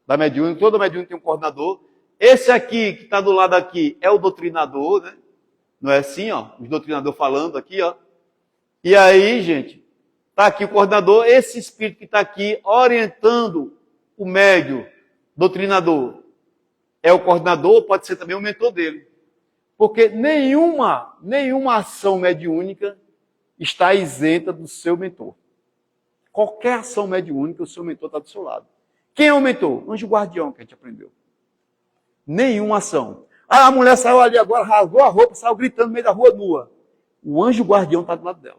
da mediúnica. Todo mediúnico tem um coordenador. Esse aqui, que está do lado aqui, é o doutrinador, né? Não é assim, ó? O doutrinador falando aqui, ó. E aí, gente, está aqui o coordenador. Esse espírito que está aqui orientando o médium, doutrinador, é o coordenador, pode ser também o mentor dele. Porque nenhuma ação mediúnica está isenta do seu mentor. Qualquer ação mediúnica, o seu mentor está do seu lado. Quem é o mentor? Anjo guardião, que a gente aprendeu. Nenhuma ação. Ah, a mulher saiu ali agora, rasgou a roupa, saiu gritando no meio da rua nua. O anjo guardião está do lado dela,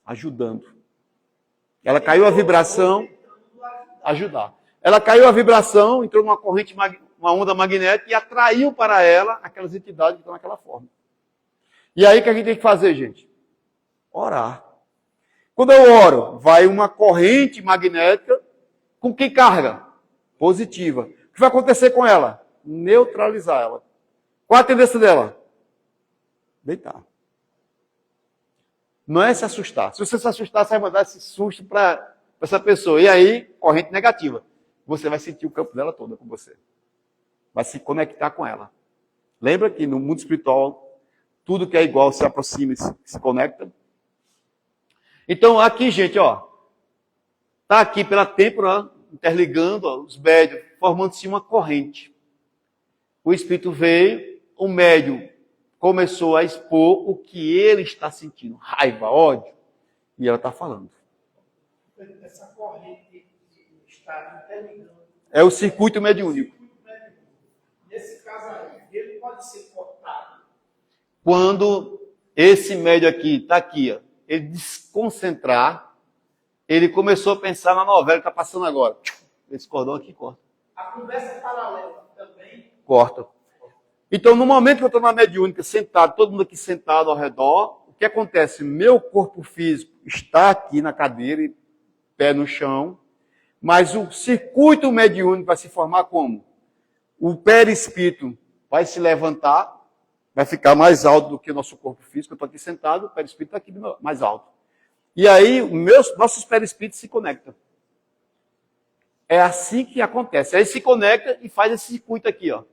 ajudando. Ela caiu a vibração, ajudar. Ela caiu a vibração, entrou numa corrente, uma onda magnética e atraiu para ela aquelas entidades que estão naquela forma. E aí o que a gente tem que fazer, gente? Orar. Quando eu oro, vai uma corrente magnética com que carga? Positiva. O que vai acontecer com ela? Neutralizar ela. Qual a tendência dela? Deitar. Não é se assustar. Se você se assustar, você vai mandar esse susto para essa pessoa. E aí, corrente negativa. Você vai sentir o campo dela toda com você. Vai se conectar com ela. Lembra que no mundo espiritual, tudo que é igual se aproxima e se conecta? Então, aqui, gente, ó, tá aqui pela têmpora, interligando ó, os médios, formando-se uma corrente. O espírito veio, o médium começou a expor o que ele está sentindo, raiva, ódio, e ela está falando. Essa corrente está interligando. É o circuito mediúnico. Nesse caso aí, ele pode ser cortado. Quando esse médium aqui, está aqui, ó, ele desconcentrar, ele começou a pensar na novela que está passando agora. Esse cordão aqui corta. A conversa paralela também. Corta. Então, no momento que eu estou na mediúnica, sentado, todo mundo aqui sentado ao redor, o que acontece? Meu corpo físico está aqui na cadeira, pé no chão, mas o circuito mediúnico vai se formar como? O perispírito vai se levantar, vai ficar mais alto do que o nosso corpo físico. Eu estou aqui sentado, o perispírito está aqui mais alto. E aí, nossos perispíritos se conectam. É assim que acontece. Aí se conecta e faz esse circuito aqui, ó.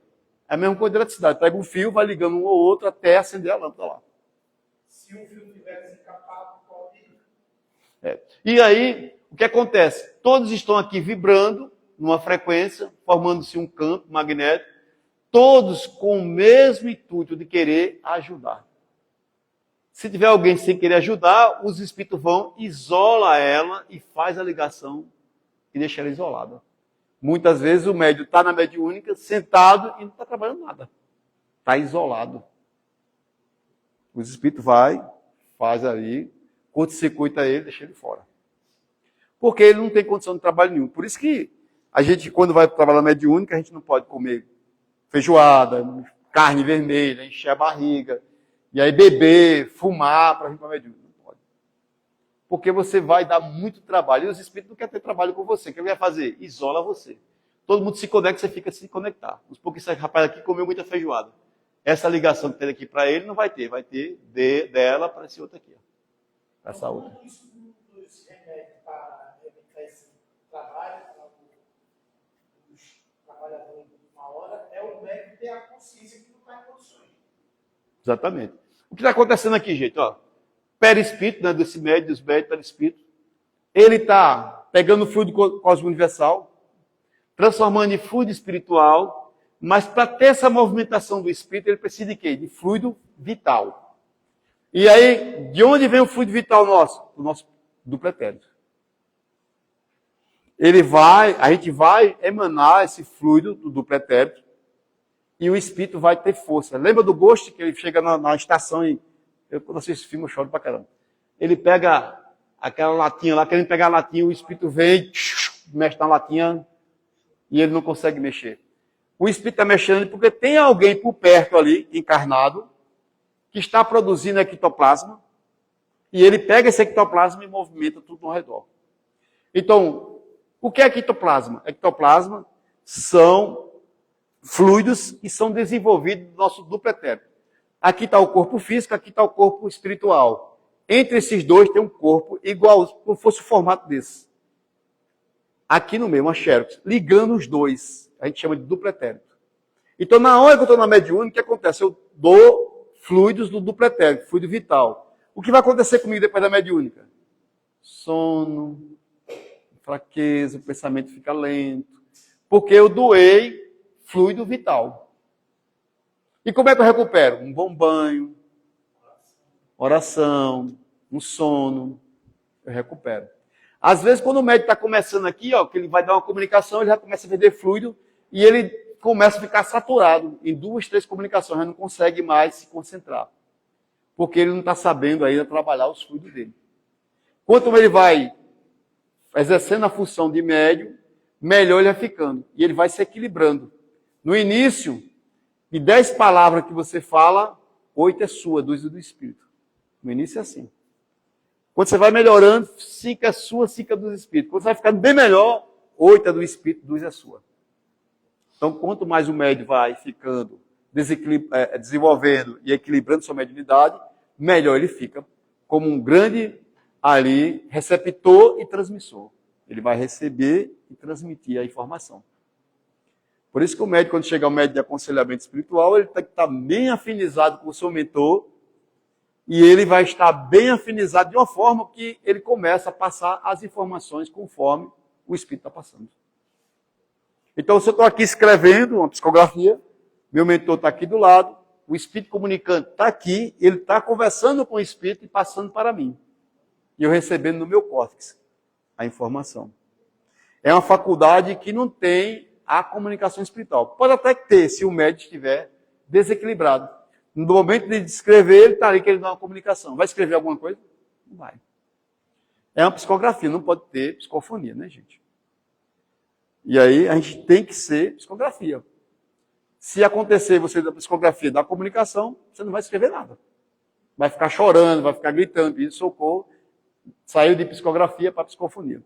É a mesma coisa da eletricidade. Pega um fio, vai ligando um ao outro até acender a lâmpada lá. Se o fio tiver desencapado, pode ir. E aí, o que acontece? Todos estão aqui vibrando numa frequência, formando-se um campo magnético, todos com o mesmo intuito de querer ajudar. Se tiver alguém sem querer ajudar, os espíritos vão, isola ela e faz a ligação e deixa ela isolada. Muitas vezes o médium está na mediúnica, sentado e não está trabalhando nada. Está isolado. Os espíritos faz ali, curto-circuita ele, deixa ele fora. Porque ele não tem condição de trabalho nenhum. Por isso que a gente, quando vai trabalhar mediúnica, a gente não pode comer feijoada, carne vermelha, encher a barriga, e aí beber, fumar para vir para a mediúnica. Não pode. Porque você vai dar muito trabalho. E os espíritos não querem ter trabalho com você. O que ele vai fazer? Isola você. Todo mundo se conecta, você fica se conectar. Porque esse rapaz aqui comeu muita feijoada. Essa ligação que tem aqui para ele não vai ter. Vai ter dela para esse outro aqui. Para essa outra. Um dos remédios para evitar esse trabalho, para os trabalhadores de uma hora, é o médico ter a consciência que não está em condições. Exatamente. O que está acontecendo aqui, gente? Ó, perispírito, né, desse médium, dos médios perispírito, ele está pegando o fio do cosmo universal, transformando em fluido espiritual, mas para ter essa movimentação do espírito, ele precisa de quê? De fluido vital. E aí, de onde vem o fluido vital nosso? Do nosso duplo etérico. A gente vai emanar esse fluido do duplo etérico e o espírito vai ter força. Lembra do Ghost, que ele chega na estação e... quando assisto esse filme, eu choro pra caramba. Ele pega aquela latinha lá, querendo pegar a latinha, o espírito vem, mexe na latinha e ele não consegue mexer. O espírito está mexendo porque tem alguém por perto ali, encarnado, que está produzindo ectoplasma e ele pega esse ectoplasma e movimenta tudo ao redor. Então, o que é ectoplasma? Ectoplasma são fluidos que são desenvolvidos no nosso duplo etérico. Aqui está o corpo físico, aqui está o corpo espiritual. Entre esses dois tem um corpo igual, como fosse o formato desse. Aqui no meio, uma xerox, ligando os dois. A gente chama de duplo etérico. Então, na hora que eu estou na mediúnica, o que acontece? Eu dou fluidos do duplo etérico, fluido vital. O que vai acontecer comigo depois da mediúnica? Sono, fraqueza, o pensamento fica lento. Porque eu doei fluido vital. E como é que eu recupero? Um bom banho, oração, um sono, eu recupero. Às vezes, quando o médico está começando aqui, ó, que ele vai dar uma comunicação, ele já começa a perder fluido e ele começa a ficar saturado em 2, 3 comunicações, já não consegue mais se concentrar. Porque ele não está sabendo ainda trabalhar os fluidos dele. Quanto ele vai exercendo a função de médium, melhor ele vai ficando. E ele vai se equilibrando. No início, de 10 palavras que você fala, 8 é sua, 2 é do Espírito. No início é assim. Quando você vai melhorando, 5 é sua, 5 é do Espírito. Quando você vai ficando bem melhor, 8 é do Espírito, 2 é sua. Então, quanto mais o médium vai ficando, desenvolvendo e equilibrando sua mediunidade, melhor ele fica como um grande ali receptor e transmissor. Ele vai receber e transmitir a informação. Por isso que o médico, quando chega ao médico de aconselhamento espiritual, ele tem que estar bem afinizado com o seu mentor e ele vai estar bem afinizado de uma forma que ele começa a passar as informações conforme o espírito está passando. Então, se eu estou aqui escrevendo uma psicografia, meu mentor está aqui do lado, o espírito comunicante está aqui, ele está conversando com o espírito e passando para mim. E eu recebendo no meu córtex a informação. É uma faculdade que não tem a comunicação espiritual. Pode até ter, se o médico estiver desequilibrado. No momento de escrever, ele está ali querendo dar uma comunicação. Vai escrever alguma coisa? Não vai. É uma psicografia, não pode ter psicofonia, né, gente? E aí a gente tem que ser psicografia. Se acontecer você da psicografia da comunicação, você não vai escrever nada. Vai ficar chorando, vai ficar gritando, pedindo socorro. Saiu de psicografia para psicofonia.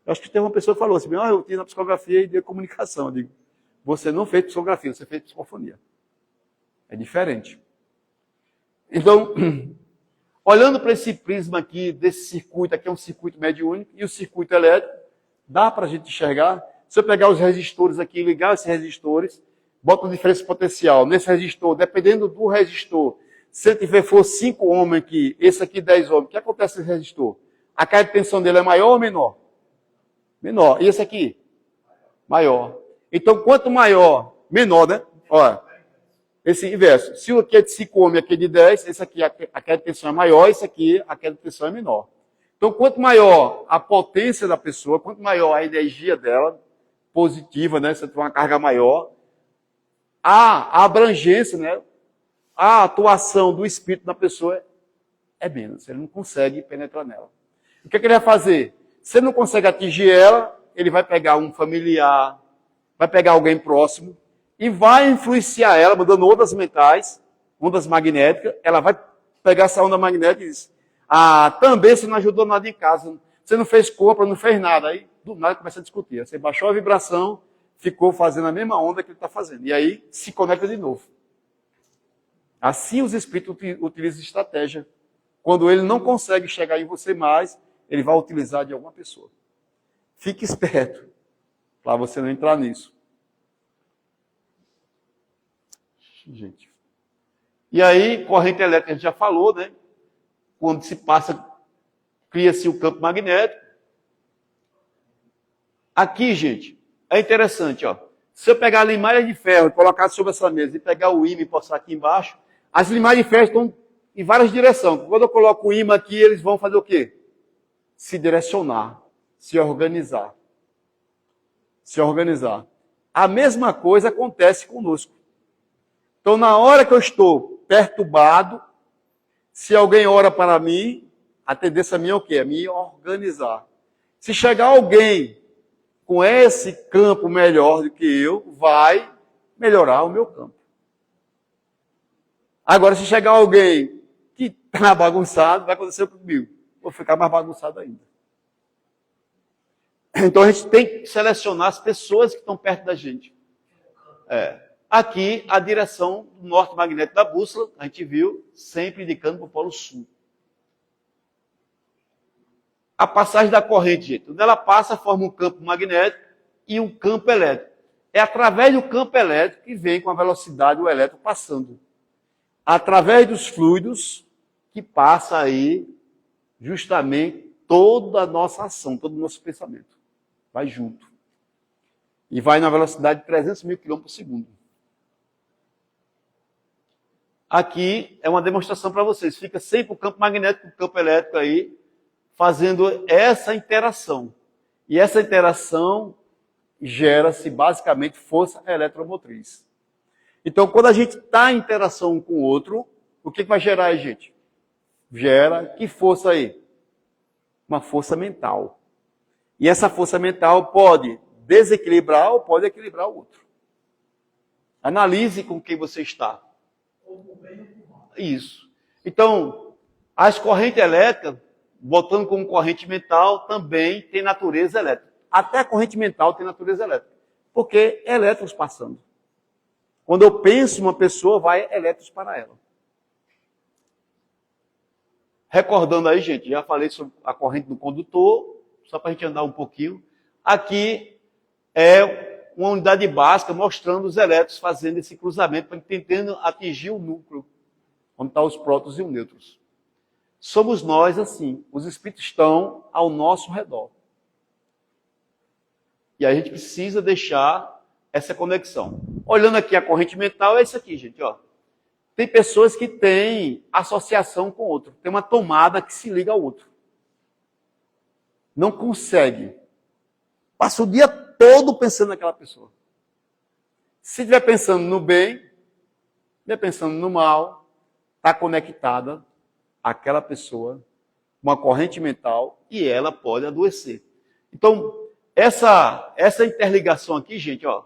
Eu acho que tem uma pessoa que falou assim, eu tinha na psicografia e de comunicação. Eu digo, você não fez psicografia, você fez psicofonia. É diferente. Então, olhando para esse prisma aqui, desse circuito, aqui é um circuito mediúnico, e o circuito elétrico, dá para a gente enxergar. Se eu pegar os resistores aqui, ligar esses resistores, bota uma diferença potencial. Nesse resistor, dependendo do resistor, se ele tiver for 5 homens aqui, esse aqui 10 homens, o que acontece nesse resistor? A carga de tensão dele é maior ou menor? Menor. E esse aqui? Maior. Então, quanto maior, menor, né? Olha, esse inverso. Se o aqui é de 5 homens e aqui é de 10, esse aqui a queda de tensão é maior, esse aqui a queda de tensão é menor. Então, quanto maior a potência da pessoa, quanto maior a energia dela, positiva, né? Você tem uma carga maior, a abrangência, né? A atuação do espírito na pessoa é menos. Ele não consegue penetrar nela. O que é que ele vai fazer? Se ele não consegue atingir ela, ele vai pegar um familiar, vai pegar alguém próximo e vai influenciar ela, mandando ondas mentais, ondas magnéticas. Ela vai pegar essa onda magnética e diz, também você não ajudou nada em casa, você não fez compra, não fez nada. Aí, do nada, começa a discutir. Você baixou a vibração, ficou fazendo a mesma onda que ele está fazendo. E aí, se conecta de novo. Assim, os espíritos utilizam estratégia. Quando ele não consegue chegar em você mais, ele vai utilizar de alguma pessoa. Fique esperto, para você não entrar nisso. Gente. E aí, corrente elétrica, a gente já falou, né? Quando se passa, cria-se o campo magnético. Aqui, gente, É interessante, ó. Se eu pegar a limalha de ferro e colocar sobre essa mesa e pegar o ímã e postar aqui embaixo, as limalhas de ferro estão em várias direções. Quando eu coloco o ímã aqui, eles vão fazer o quê? Se direcionar, se organizar. Se organizar. A mesma coisa acontece conosco. Então, na hora que eu estou perturbado, se alguém ora para mim, a tendência minha é o quê? É me organizar. Se chegar alguém com esse campo melhor do que eu, vai melhorar o meu campo. Agora, se chegar alguém que está bagunçado, vai acontecer comigo. Vou ficar mais bagunçado ainda. Então, a gente tem que selecionar as pessoas que estão perto da gente. Aqui, a direção do norte magnético da bússola, a gente viu, sempre indicando para o polo sul. A passagem da corrente, gente, quando ela passa, forma um campo magnético e um campo elétrico. É através do campo elétrico que vem com a velocidade o elétron passando. Através dos fluidos que passa aí justamente toda a nossa ação, todo o nosso pensamento. Vai junto. E vai na velocidade de 300 mil km por segundo. Aqui é uma demonstração para vocês. Fica sempre o campo magnético e o campo elétrico aí, fazendo essa interação. E essa interação gera-se basicamente força eletromotriz. Então, quando a gente está em interação um com o outro, o que vai gerar aí, gente? Gera que força aí? Uma força mental. E essa força mental pode desequilibrar ou pode equilibrar o outro. Analise com quem você está. Isso. Então, as correntes elétricas, botando como corrente mental, também tem natureza elétrica. Até a corrente mental tem natureza elétrica. Porque é elétrons passando. Quando eu penso uma pessoa, vai elétrons para ela. Recordando aí, gente, já falei sobre a corrente do condutor, só para a gente andar um pouquinho. Aqui é uma unidade básica mostrando os elétrons fazendo esse cruzamento, para tentando atingir o núcleo, onde estão os prótons e os nêutrons. Somos nós assim, os espíritos estão ao nosso redor. E a gente precisa deixar essa conexão. Olhando aqui a corrente mental, é isso aqui, gente, ó. Tem pessoas que têm associação com o outro. Tem uma tomada que se liga ao outro. Não consegue. Passa o dia todo pensando naquela pessoa. Se estiver pensando no bem, estiver pensando no mal, está conectada àquela pessoa, uma corrente mental, e ela pode adoecer. Então, essa interligação aqui, gente, ó,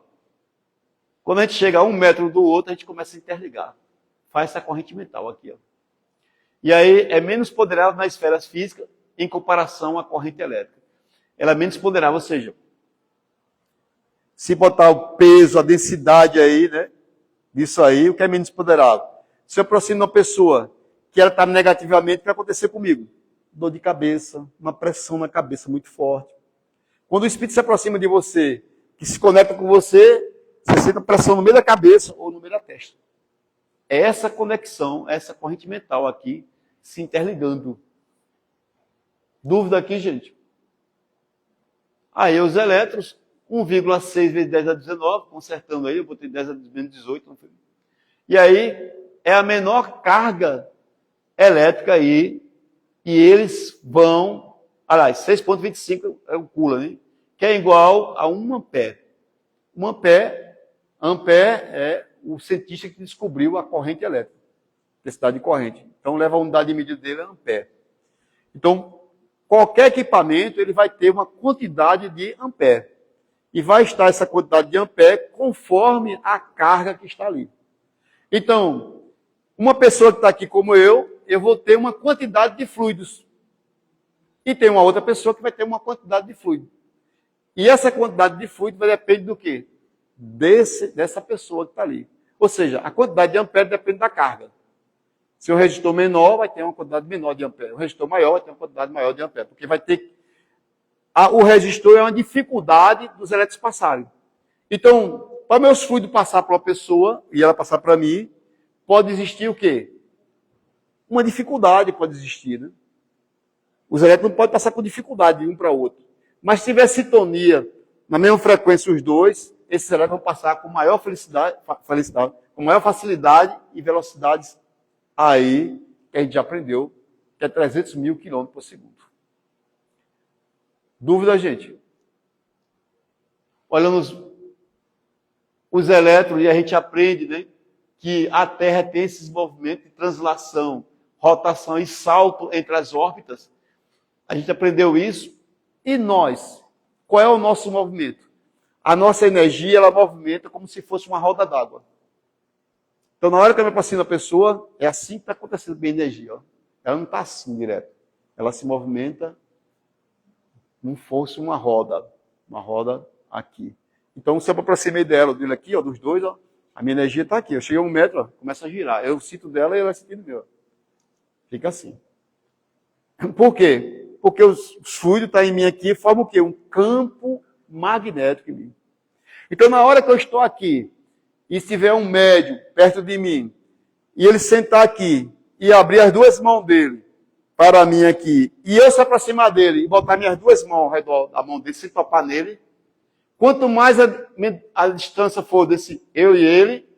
quando a gente chega a 1 metro do outro, a gente começa a interligar. Faz essa corrente mental aqui, ó. E aí é menos poderosa nas esferas físicas em comparação à corrente elétrica. Ela é menos poderosa, ou seja, se botar o peso, a densidade aí, né, disso aí, o que é menos poderoso? Se eu aproximo de uma pessoa que ela está negativamente, o que vai acontecer comigo? Dor de cabeça, uma pressão na cabeça muito forte. Quando o espírito se aproxima de você, que se conecta com você, você sente a pressão no meio da cabeça ou no meio da testa. É essa conexão, essa corrente mental aqui, se interligando. Dúvida aqui, gente? Aí os elétrons, 1,6 vezes 10 a 19, consertando aí, eu botei 10 a menos 18. Não foi? E aí é a menor carga elétrica aí, e eles vão, aliás, 6,25 é o Coulomb, né? Que é igual a 1 ampere. 1 ampere é o cientista que descobriu a corrente elétrica, intensidade de corrente. Então, leva a unidade de medida dele a ampere. Então, qualquer equipamento, ele vai ter uma quantidade de ampere. E vai estar essa quantidade de ampere conforme a carga que está ali. Então, uma pessoa que está aqui como eu vou ter uma quantidade de fluidos. E tem uma outra pessoa que vai ter uma quantidade de fluido. E essa quantidade de fluido vai depender do quê? Dessa pessoa que está ali. Ou seja, a quantidade de ampere depende da carga. Se o resistor menor, vai ter uma quantidade menor de ampere. O resistor maior vai ter uma quantidade maior de ampere. Porque vai ter... O resistor é uma dificuldade dos elétrons passarem. Então, para meus fluidos passar para uma pessoa, e ela passar para mim, pode existir o quê? Uma dificuldade pode existir, né? Os elétrons não podem passar com dificuldade de um para o outro. Mas se tiver sintonia na mesma frequência os dois, esses elétrons vão passar com maior com maior facilidade e velocidades aí que a gente já aprendeu, que é 300 mil quilômetros por segundo. Dúvida, gente? Olhando os elétrons e a gente aprende, né, que a Terra tem esses movimentos de translação, rotação e salto entre as órbitas. A gente aprendeu isso. E nós? Qual é o nosso movimento? A nossa energia, ela movimenta como se fosse uma roda d'água. Então, na hora que eu me aproximo da pessoa, é assim que está acontecendo a energia. Ó. Ela não está assim direto. Ela se movimenta como se fosse uma roda aqui. Então, se eu me aproximei dele aqui, ó, dos dois, ó, a minha energia está aqui. Eu cheguei a 1 metro, ó, começa a girar. Eu sinto dela e ela sente do meu. Fica assim. Por quê? Porque os fluidos estão em mim aqui e formam o quê? Um campo magnético em mim. Então, na hora que eu estou aqui, e se tiver um médium perto de mim, e ele sentar aqui, e abrir as duas mãos dele para mim aqui, e eu se aproximar dele, e botar minhas duas mãos ao redor da mão dele, sem topar nele, quanto mais a distância for desse eu e ele,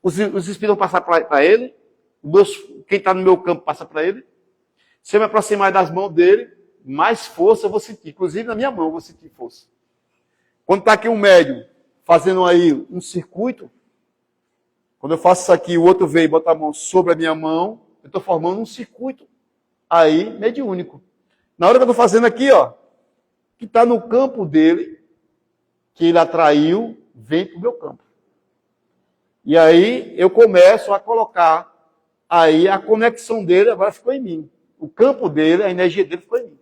os espíritos vão passar para ele, quem está no meu campo passa para ele. Se eu me aproximar das mãos dele, mais força eu vou sentir. Inclusive na minha mão eu vou sentir força. Quando está aqui um médium fazendo aí um circuito, quando eu faço isso aqui, o outro vem e bota a mão sobre a minha mão, eu estou formando um circuito aí mediúnico. Na hora que eu estou fazendo aqui, ó, que está no campo dele, que ele atraiu, vem para o meu campo. E aí eu começo a colocar, aí a conexão dele agora ficou em mim. O campo dele, a energia dele ficou em mim.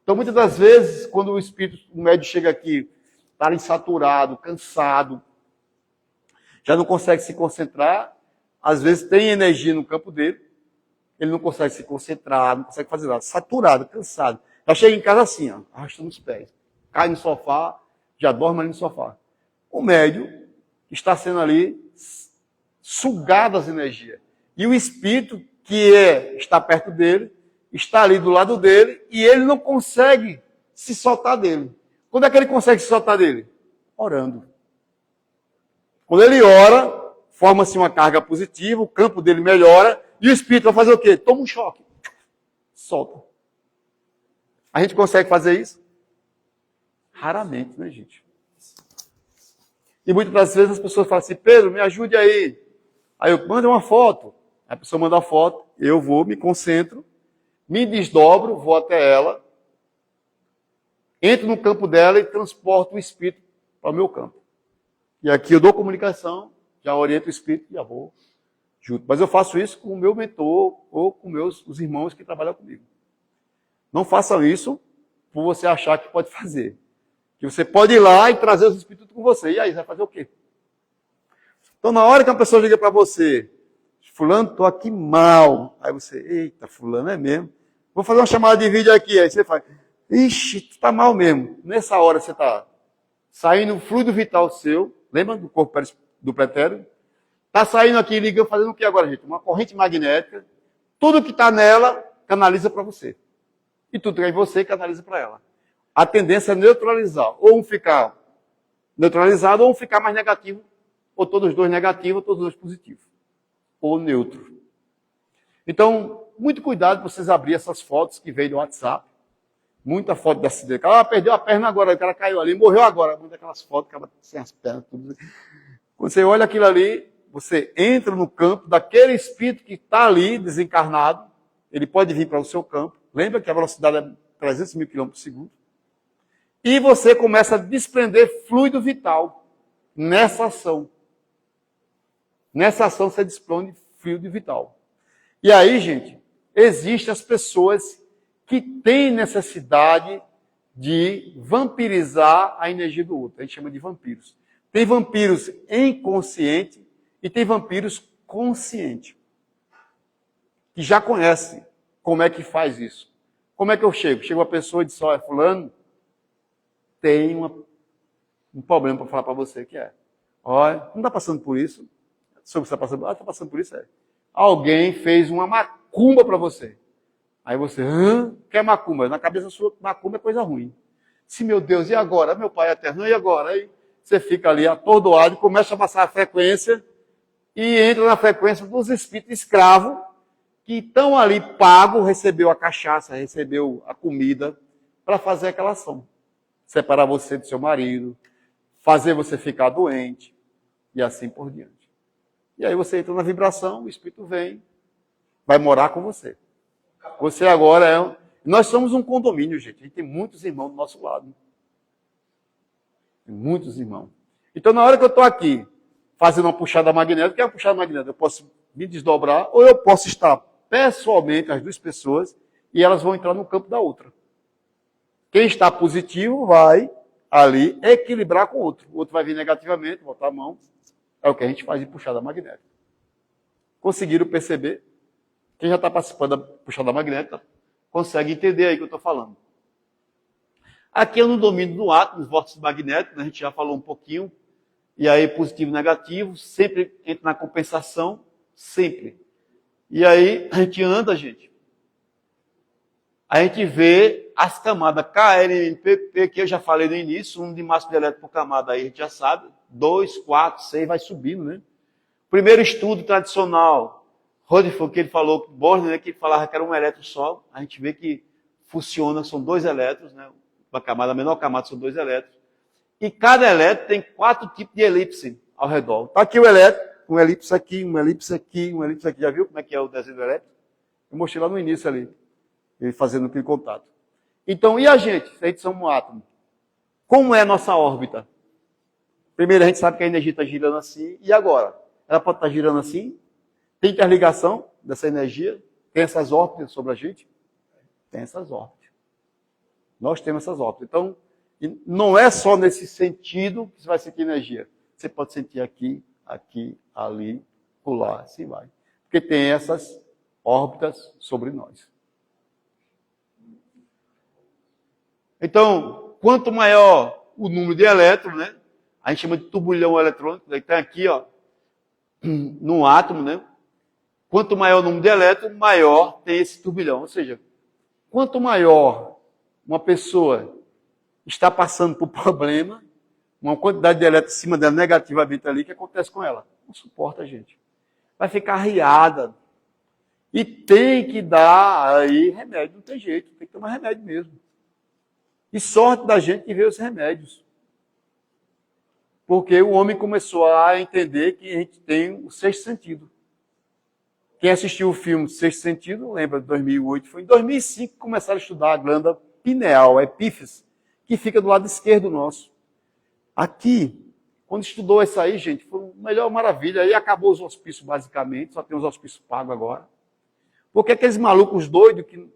Então, muitas das vezes, quando o médium chega aqui, está insaturado, cansado, já não consegue se concentrar, às vezes tem energia no campo dele, ele não consegue se concentrar, não consegue fazer nada, saturado, cansado. Já chega em casa assim, ó, arrastando os pés, cai no sofá, já dorme ali no sofá. O médium está sendo ali sugado as energias. E o espírito que está perto dele, está ali do lado dele, e ele não consegue se soltar dele. Quando é que ele consegue se soltar dele? Orando. Quando ele ora, forma-se uma carga positiva, o campo dele melhora, e o espírito vai fazer o quê? Toma um choque. Solta. A gente consegue fazer isso? Raramente, né, gente? E muitas das vezes as pessoas falam assim, Pedro, me ajude aí. Aí eu mando uma foto. A pessoa manda a foto, eu vou, me concentro, me desdobro, vou até ela, entro no campo dela e transporto o espírito para o meu campo. E aqui eu dou comunicação, já oriento o espírito e já vou junto. Mas eu faço isso com o meu mentor ou com os irmãos que trabalham comigo. Não façam isso por você achar que pode fazer. Que você pode ir lá e trazer os espíritos com você. E aí, você vai fazer o quê? Então, na hora que uma pessoa liga para você, fulano, estou aqui mal. Aí você, eita, fulano, é mesmo. Vou fazer uma chamada de vídeo aqui. Aí você faz, ixi, tu está mal mesmo. Nessa hora você está saindo o fluido vital seu, lembra do corpo do pretérito? Está saindo aqui, ligando, fazendo o que agora, gente? Uma corrente magnética. Tudo que está nela, canaliza para você. E tudo que é em você, canaliza para ela. A tendência é neutralizar. Ou um ficar neutralizado, ou um ficar mais negativo. Ou todos os dois negativos, ou todos os dois positivos. Ou neutro. Então, muito cuidado para vocês abrirem essas fotos que veio do WhatsApp. Muita foto de acidente. Ah, perdeu a perna agora, o cara caiu ali, morreu agora. Muitas daquelas fotos, acaba sem as pernas, tudo. Quando você olha aquilo ali, você entra no campo daquele espírito que está ali, desencarnado. Ele pode vir para o seu campo. Lembra que a velocidade é 300 mil km por segundo. E você começa a desprender fluido vital nessa ação. Nessa ação você desprende fluido vital. E aí, gente, existem as pessoas que têm necessidade de vampirizar a energia do outro. A gente chama de vampiros. Tem vampiros inconscientes e tem vampiros conscientes. Que já conhecem como é que faz isso. Como é que eu chego? Chega uma pessoa e diz, olha, fulano, tem um problema para falar para você, que é, olha, não está passando por isso? Sobre o que está passando, está passando por isso? É. Alguém fez uma macumba para você. Aí você, que é macumba? Na cabeça sua, macumba é coisa ruim. Se, meu Deus, e agora? Meu pai eterno, e agora? Aí você fica ali atordoado, começa a passar a frequência e entra na frequência dos espíritos escravos que estão ali pagos, recebeu a cachaça, recebeu a comida para fazer aquela ação. Separar você do seu marido, fazer você ficar doente e assim por diante. E aí você entra na vibração, o espírito vem, vai morar com você. Você agora é... Nós somos um condomínio, gente. A gente tem muitos irmãos do nosso lado. Tem muitos irmãos. Então, na hora que eu estou aqui, fazendo uma puxada magnética, o que é uma puxada magnética? Eu posso me desdobrar ou eu posso estar pessoalmente, as duas pessoas, e elas vão entrar no campo da outra. Quem está positivo vai ali equilibrar com o outro. O outro vai vir negativamente, botar a mão. É o que a gente faz de puxada magnética. Conseguiram perceber? Quem já está participando da puxada magnética consegue entender aí o que eu estou falando. Aqui é no domínio do átomo, os vórtices magnéticos, a gente já falou um pouquinho. E aí, positivo e negativo, sempre entra na compensação, sempre. E aí, a gente anda, gente. A gente vê as camadas KLMPP, que eu já falei no início, um de máximo de elétron por camada aí, a gente já sabe. 2, 4, 6, vai subindo, né? Primeiro estudo tradicional, Rutherford, que ele falou, Bohr, né, que ele falava que era um elétron só. A gente vê que funciona, são 2 elétrons, né? Uma camada, a menor camada são 2 elétrons. E cada elétron tem 4 tipos de elipse ao redor. Está aqui o elétron, um elipse aqui, um elipse aqui, um elipse aqui. Já viu como é que é o desenho do elétron? Eu mostrei lá no início ali, ele fazendo aquele contato. Então, e a gente? Se a gente somos um átomo, como é a nossa órbita? Primeiro, a gente sabe que a energia está girando assim. E agora? Ela pode estar girando assim? Tem interligação dessa energia? Tem essas órbitas sobre a gente? Tem essas órbitas. Nós temos essas órbitas. Então, não é só nesse sentido que você vai sentir energia. Você pode sentir aqui, aqui, ali, pular, assim vai. Porque tem essas órbitas sobre nós. Então, quanto maior o número de elétrons, né? A gente chama de turbilhão eletrônico, que está aqui, ó, no átomo, né? Quanto maior o número de elétrons, maior tem esse turbilhão. Ou seja, quanto maior uma pessoa está passando por problema, uma quantidade de elétrons em cima dela negativamente ali, o que acontece com ela? Não suporta, gente. Vai ficar arriada. E tem que dar aí remédio, não tem jeito, tem que tomar remédio mesmo. E sorte da gente que vê os remédios. Porque o homem começou a entender que a gente tem o sexto sentido. Quem assistiu o filme Sexto Sentido, lembra de 2008, foi em 2005 que começaram a estudar a glândula pineal, a epífise, que fica do lado esquerdo nosso. Aqui, quando estudou isso aí, gente, foi a melhor maravilha. Aí acabou os hospícios, basicamente, só tem os hospícios pagos agora. Porque aqueles malucos doidos que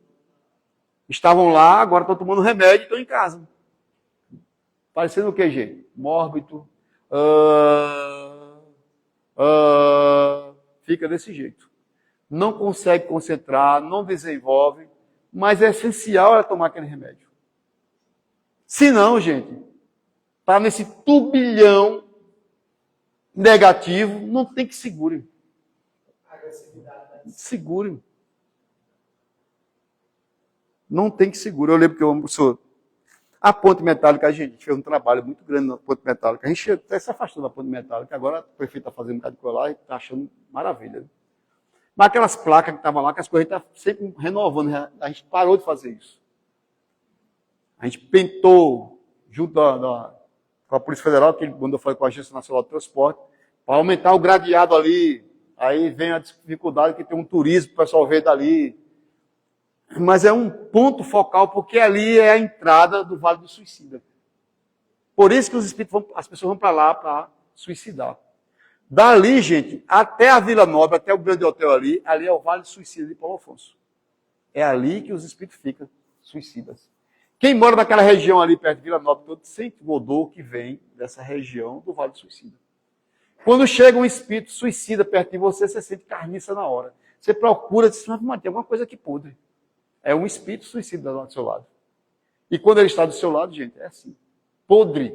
estavam lá, agora estão tomando remédio e estão em casa. Parecendo o que, gente? Mórbido. Fica desse jeito. Não consegue concentrar, não desenvolve, mas é essencial ela tomar aquele remédio. Se não, gente, está nesse turbilhão negativo, não tem que segure. Segure. Não tem que segure. Eu lembro que eu amo o senhor. A ponte metálica, a gente fez um trabalho muito grande na ponte metálica. A gente até se afastou da ponte metálica, agora o prefeito está fazendo um bocado de colar e está achando maravilha. Né? Mas aquelas placas que estavam lá, que as coisas estão sempre renovando, a gente parou de fazer isso. A gente pintou, junto com a Polícia Federal, que quando eu falei com a Agência Nacional de Transporte, para aumentar o gradeado ali. Aí vem a dificuldade que tem um turismo para o pessoal ver dali. Mas é um ponto focal, porque ali é a entrada do Vale do Suicida. Por isso que os espíritos as pessoas vão para lá para suicidar. Dali, gente, até a Vila Nobre, até o grande hotel ali é o Vale do Suicida de Paulo Afonso. É ali que os espíritos ficam suicidas. Quem mora naquela região ali perto de Vila Nobre, todo sente o odor que vem dessa região do Vale do Suicida. Quando chega um espírito suicida perto de você, você sente carniça na hora. Você procura, diz, mas tem alguma coisa aqui podre. É um espírito suicida do seu lado. E quando ele está do seu lado, gente, é assim. Podre.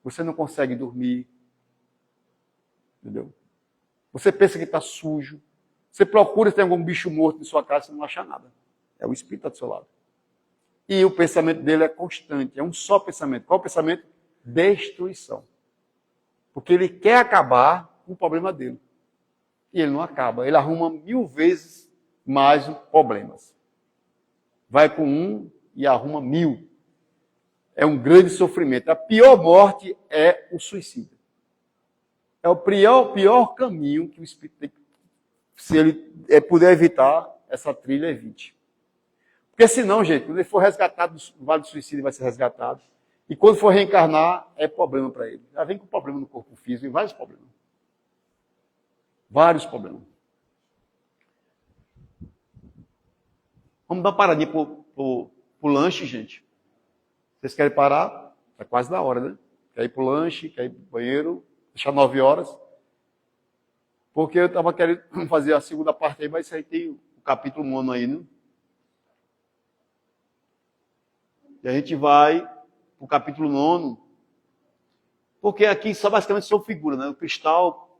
Você não consegue dormir. Entendeu? Você pensa que está sujo. Você procura se tem algum bicho morto em sua casa, você não acha nada. É o espírito do seu lado. E o pensamento dele é constante, é um só pensamento. Qual o pensamento? Destruição. Porque ele quer acabar com o problema dele. E ele não acaba, ele arruma 1000 vezes mais problemas. Vai com um e arruma 1000. É um grande sofrimento. A pior morte é o suicídio. É o pior caminho que o espírito tem. Se ele puder evitar, essa trilha evite. Porque senão, gente, quando ele for resgatado do Vale do Suicídio, vai ser resgatado. E quando for reencarnar, é problema para ele. Já vem com problema no corpo físico, e vários problemas. Vários problemas. Vamos dar uma paradinha pro lanche, gente. Vocês querem parar? Está quase na hora, né? Quer ir pro lanche, quer ir pro banheiro, deixar 9 horas. Porque eu estava querendo fazer a segunda parte aí, mas isso aí tem o capítulo 9 aí, né? E a gente vai para o capítulo 9, porque aqui só basicamente são figuras, né? O cristal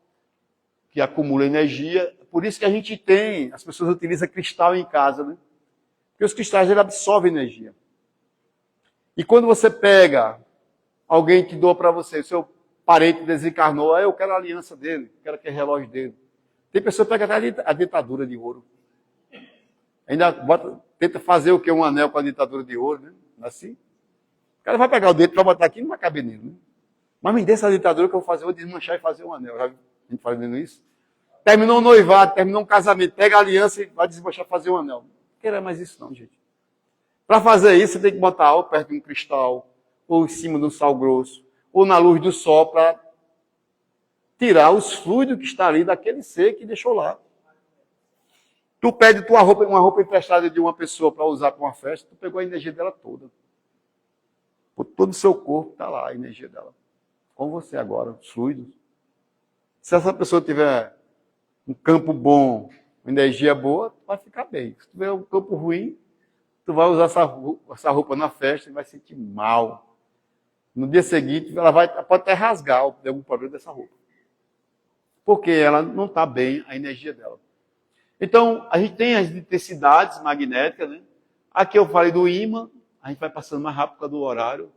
que acumula energia, por isso que a gente tem, as pessoas utilizam cristal em casa, né? Porque os cristais eles absorvem energia. E quando você pega alguém que doa para você, o seu parente desencarnou, eu quero a aliança dele, eu quero aquele relógio dele. Tem pessoa que pega até a dentadura de ouro. Ainda tenta fazer o que? Um anel com a dentadura de ouro, né? Assim. O cara vai pegar o dedo para botar aqui e não vai caber nele. Né? Mas me dê essa dentadura que eu vou fazer, eu vou desmanchar e fazer um anel. Já vi a gente fazendo isso? Terminou o noivado, terminou um casamento, pega a aliança e vai desmanchar e fazer um anel. Não queira mais isso não, gente. Para fazer isso, você tem que botar ou perto de um cristal, ou em cima de um sal grosso, ou na luz do sol, para tirar os fluidos que está ali daquele ser que deixou lá. Tu pede tua roupa, uma roupa emprestada de uma pessoa para usar para uma festa, tu pegou a energia dela toda. Por todo o seu corpo está lá a energia dela. Com você agora, os fluidos. Se essa pessoa tiver um campo bom, uma energia boa, vai ficar bem. Se tiver um campo ruim, tu vai usar essa roupa na festa e vai sentir mal. No dia seguinte, ela pode até rasgar de algum problema dessa roupa. Porque ela não está bem, a energia dela. Então, a gente tem as intensidades magnéticas, né? Aqui eu falei do ímã, a gente vai passando mais rápido por causa do horário.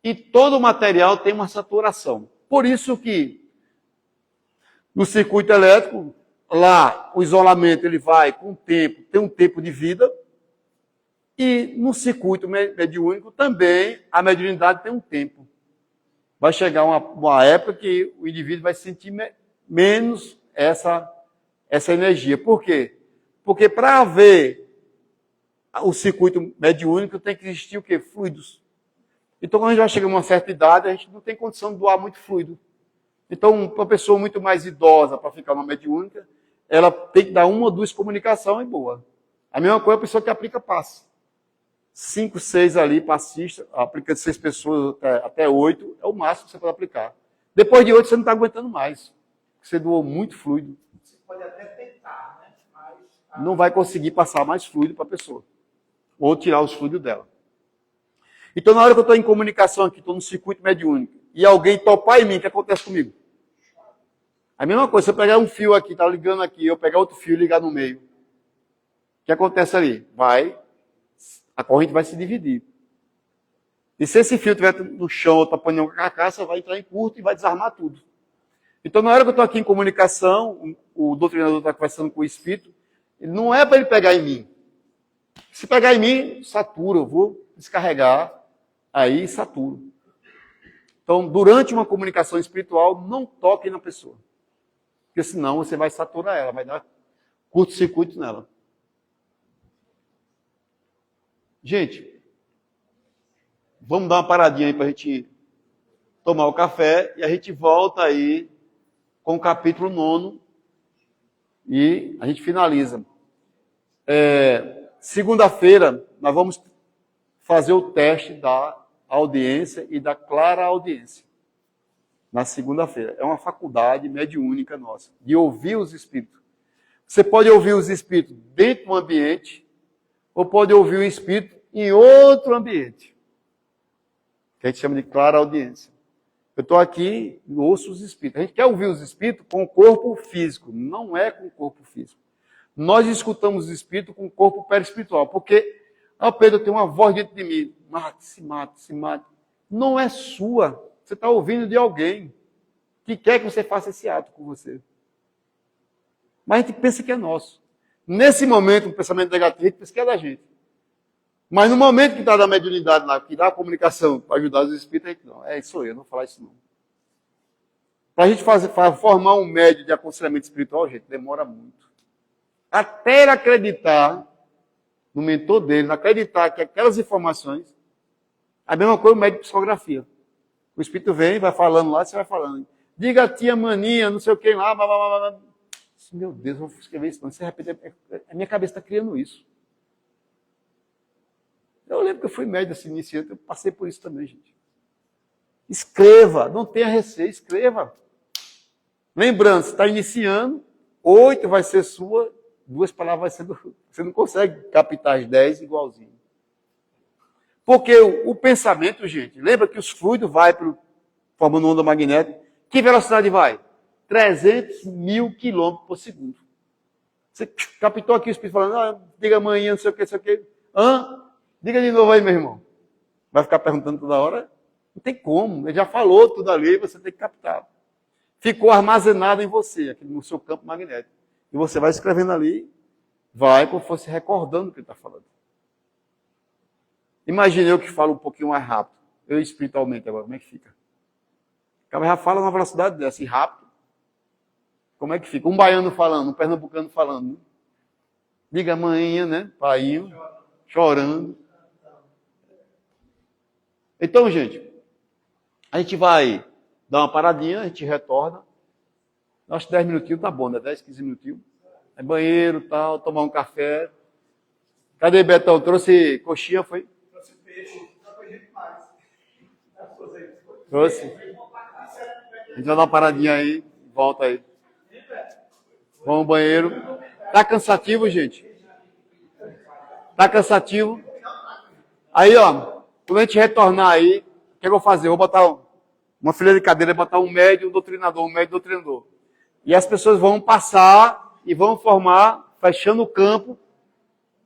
E todo o material tem uma saturação. Por isso que no circuito elétrico, lá o isolamento ele vai com o tempo, tem um tempo de vida. E no circuito mediúnico também a mediunidade tem um tempo. Vai chegar uma época que o indivíduo vai sentir menos essa energia. Por quê? Porque para haver o circuito mediúnico tem que existir o quê? Fluidos. Então, quando a gente vai chegar a uma certa idade, a gente não tem condição de doar muito fluido. Então, uma pessoa muito mais idosa, para ficar numa mediúnica, ela tem que dar 1 ou 2 comunicações e boa. A mesma coisa a pessoa que aplica passe. 5, 6 ali, passista, aplica 6 pessoas até 8, é o máximo que você pode aplicar. Depois de 8, você não está aguentando mais. Você doou muito fluido. Você pode até tentar, né? Mas não vai conseguir passar mais fluido para a pessoa. Ou tirar os fluidos dela. Então, na hora que eu estou em comunicação aqui, estou no circuito mediúnico, e alguém topar em mim, o que acontece comigo? A mesma coisa, se eu pegar um fio aqui, está ligando aqui, eu pegar outro fio e ligar no meio. O que acontece ali? A corrente vai se dividir. E se esse fio estiver no chão ou tapando uma carcaça, vai entrar em curto e vai desarmar tudo. Então, na hora que eu estou aqui em comunicação, o doutrinador está conversando com o espírito, não é para ele pegar em mim. Se pegar em mim, satura, eu vou descarregar, aí saturo. Então, durante uma comunicação espiritual, não toque na pessoa. Porque senão você vai saturar ela, vai dar curto-circuito nela. Gente, vamos dar uma paradinha aí para a gente tomar o café e a gente volta aí com o capítulo 9 e a gente finaliza. Segunda-feira, nós vamos fazer o teste da audiência e da clara audiência. Na segunda-feira. É uma faculdade mediúnica nossa, de ouvir os espíritos. Você pode ouvir os espíritos dentro de um ambiente, ou pode ouvir o espírito em outro ambiente, que a gente chama de clara audiência. Eu estou aqui e ouço os espíritos. A gente quer ouvir os espíritos com o corpo físico, não é com o corpo físico. Nós escutamos os espíritos com o corpo perispiritual, porque Ah, Pedro, tem uma voz dentro de mim. Mate, se mate, se mate. Não é sua. Você está ouvindo de alguém que quer que você faça esse ato com você. Mas a gente pensa que é nosso. Nesse momento, um pensamento negativo, a gente pensa que é da gente. Mas no momento que está da mediunidade lá, que dá a comunicação para ajudar os espíritos, a gente não. É isso aí, eu não vou falar isso não. Para a gente formar um médio de aconselhamento espiritual, gente, demora muito. Até ele acreditar no mentor dele, acreditar que aquelas informações, a mesma coisa o médio de psicografia. O espírito vem, vai falando lá, você vai falando. Diga a tia Maninha, não sei o que lá, blá, blá, blá, blá. Meu Deus, eu vou escrever isso não. Você repete, a minha cabeça está criando isso. Eu lembro que eu fui médio assim, iniciante, eu passei por isso também, gente. Escreva, não tenha receio, escreva. Lembrando, você está iniciando, 8 vai ser sua, 2 palavras vai ser do... Você não consegue captar as 10 igualzinho. Porque o pensamento, gente, lembra que os fluidos vão formando onda magnética. Que velocidade vai? 300 mil quilômetros por segundo. Você captou aqui o espírito falando, diga amanhã, não sei o que, não sei o que. Diga de novo aí, meu irmão. Vai ficar perguntando toda hora? Não tem como. Ele já falou tudo ali, você tem que captar. Ficou armazenado em você, aqui no seu campo magnético. E você vai escrevendo ali, vai como se fosse recordando o que ele está falando. Imagine eu que falo um pouquinho mais rápido. Eu espiritualmente agora, como é que fica? O cara já fala numa velocidade dessa, e rápido. Como é que fica? Um baiano falando, um pernambucano falando. Né? Diga amanhã, né? Paiinho, chorando. Então, gente, a gente vai dar uma paradinha, a gente retorna. Acho que 10 minutinhos tá bom, né? 10, 15 minutinhos. É banheiro, tal, tomar um café. Cadê Betão? Trouxe coxinha, foi? Trouxe peixe, não foi gente mais. Trouxe. A gente vai dar uma paradinha aí, volta aí. Vamos ao banheiro. Tá cansativo, gente? Tá cansativo? Aí, ó, quando a gente retornar aí, o que eu vou fazer? Eu vou botar uma fileira de cadeira, botar um médio, um doutrinador, um médio, doutrinador. E as pessoas vão passar e vão formar, fechando o campo,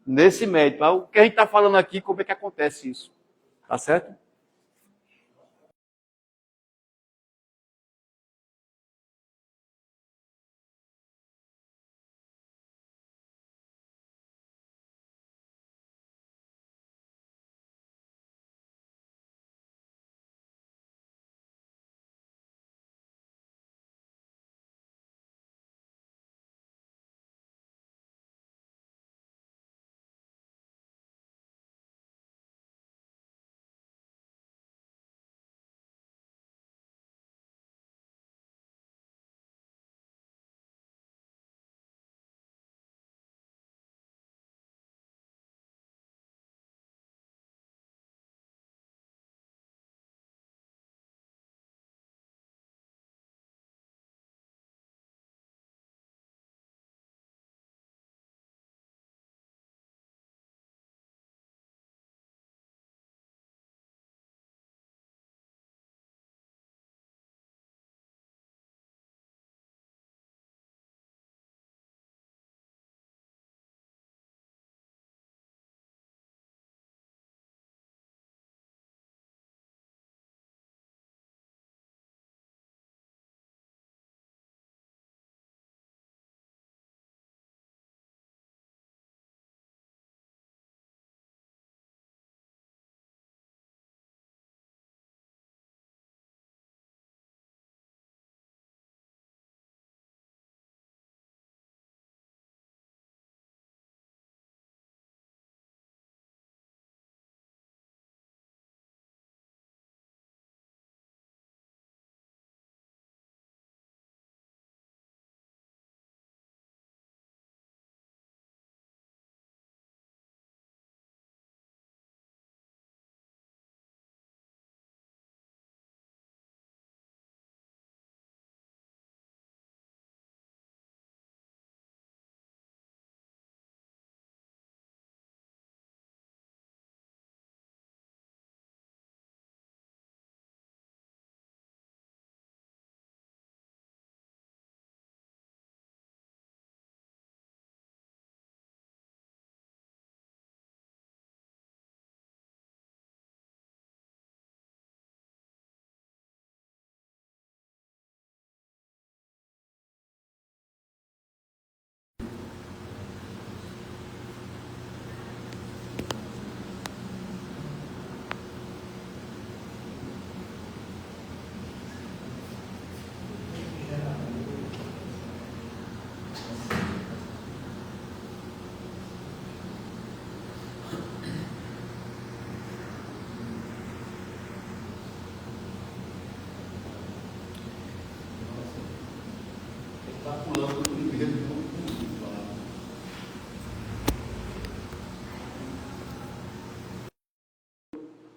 nesse médio. O que a gente está falando aqui, como é que acontece isso? Tá certo?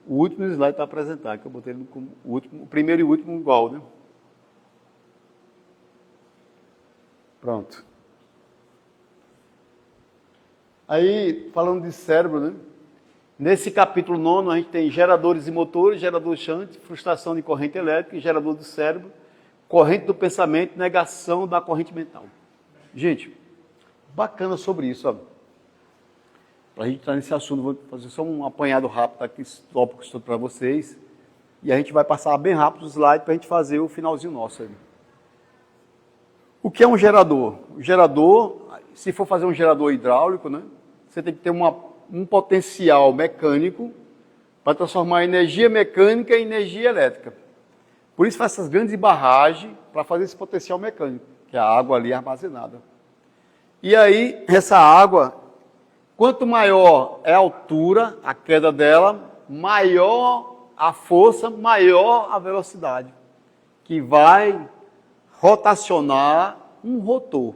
o último slide para apresentar, que eu botei como o primeiro e o último igual, né? Pronto. Aí, falando de cérebro, né? Nesse capítulo 9, a gente tem geradores e motores, gerador shunt, frustração de corrente elétrica, gerador do cérebro, corrente do pensamento, negação da corrente mental. Gente, bacana sobre isso, ó. Para a gente entrar nesse assunto, vou fazer só um apanhado rápido aqui, tópicos para vocês, e a gente vai passar bem rápido os slides para a gente fazer o finalzinho nosso aí. O que é um gerador? O gerador, se for fazer um gerador hidráulico, né, você tem que ter um potencial mecânico para transformar a energia mecânica em energia elétrica. Por isso faz essas grandes barragens para fazer esse potencial mecânico, que é a água ali armazenada. E aí, essa água, quanto maior é a altura, a queda dela, maior a força, maior a velocidade, que vai rotacionar um rotor.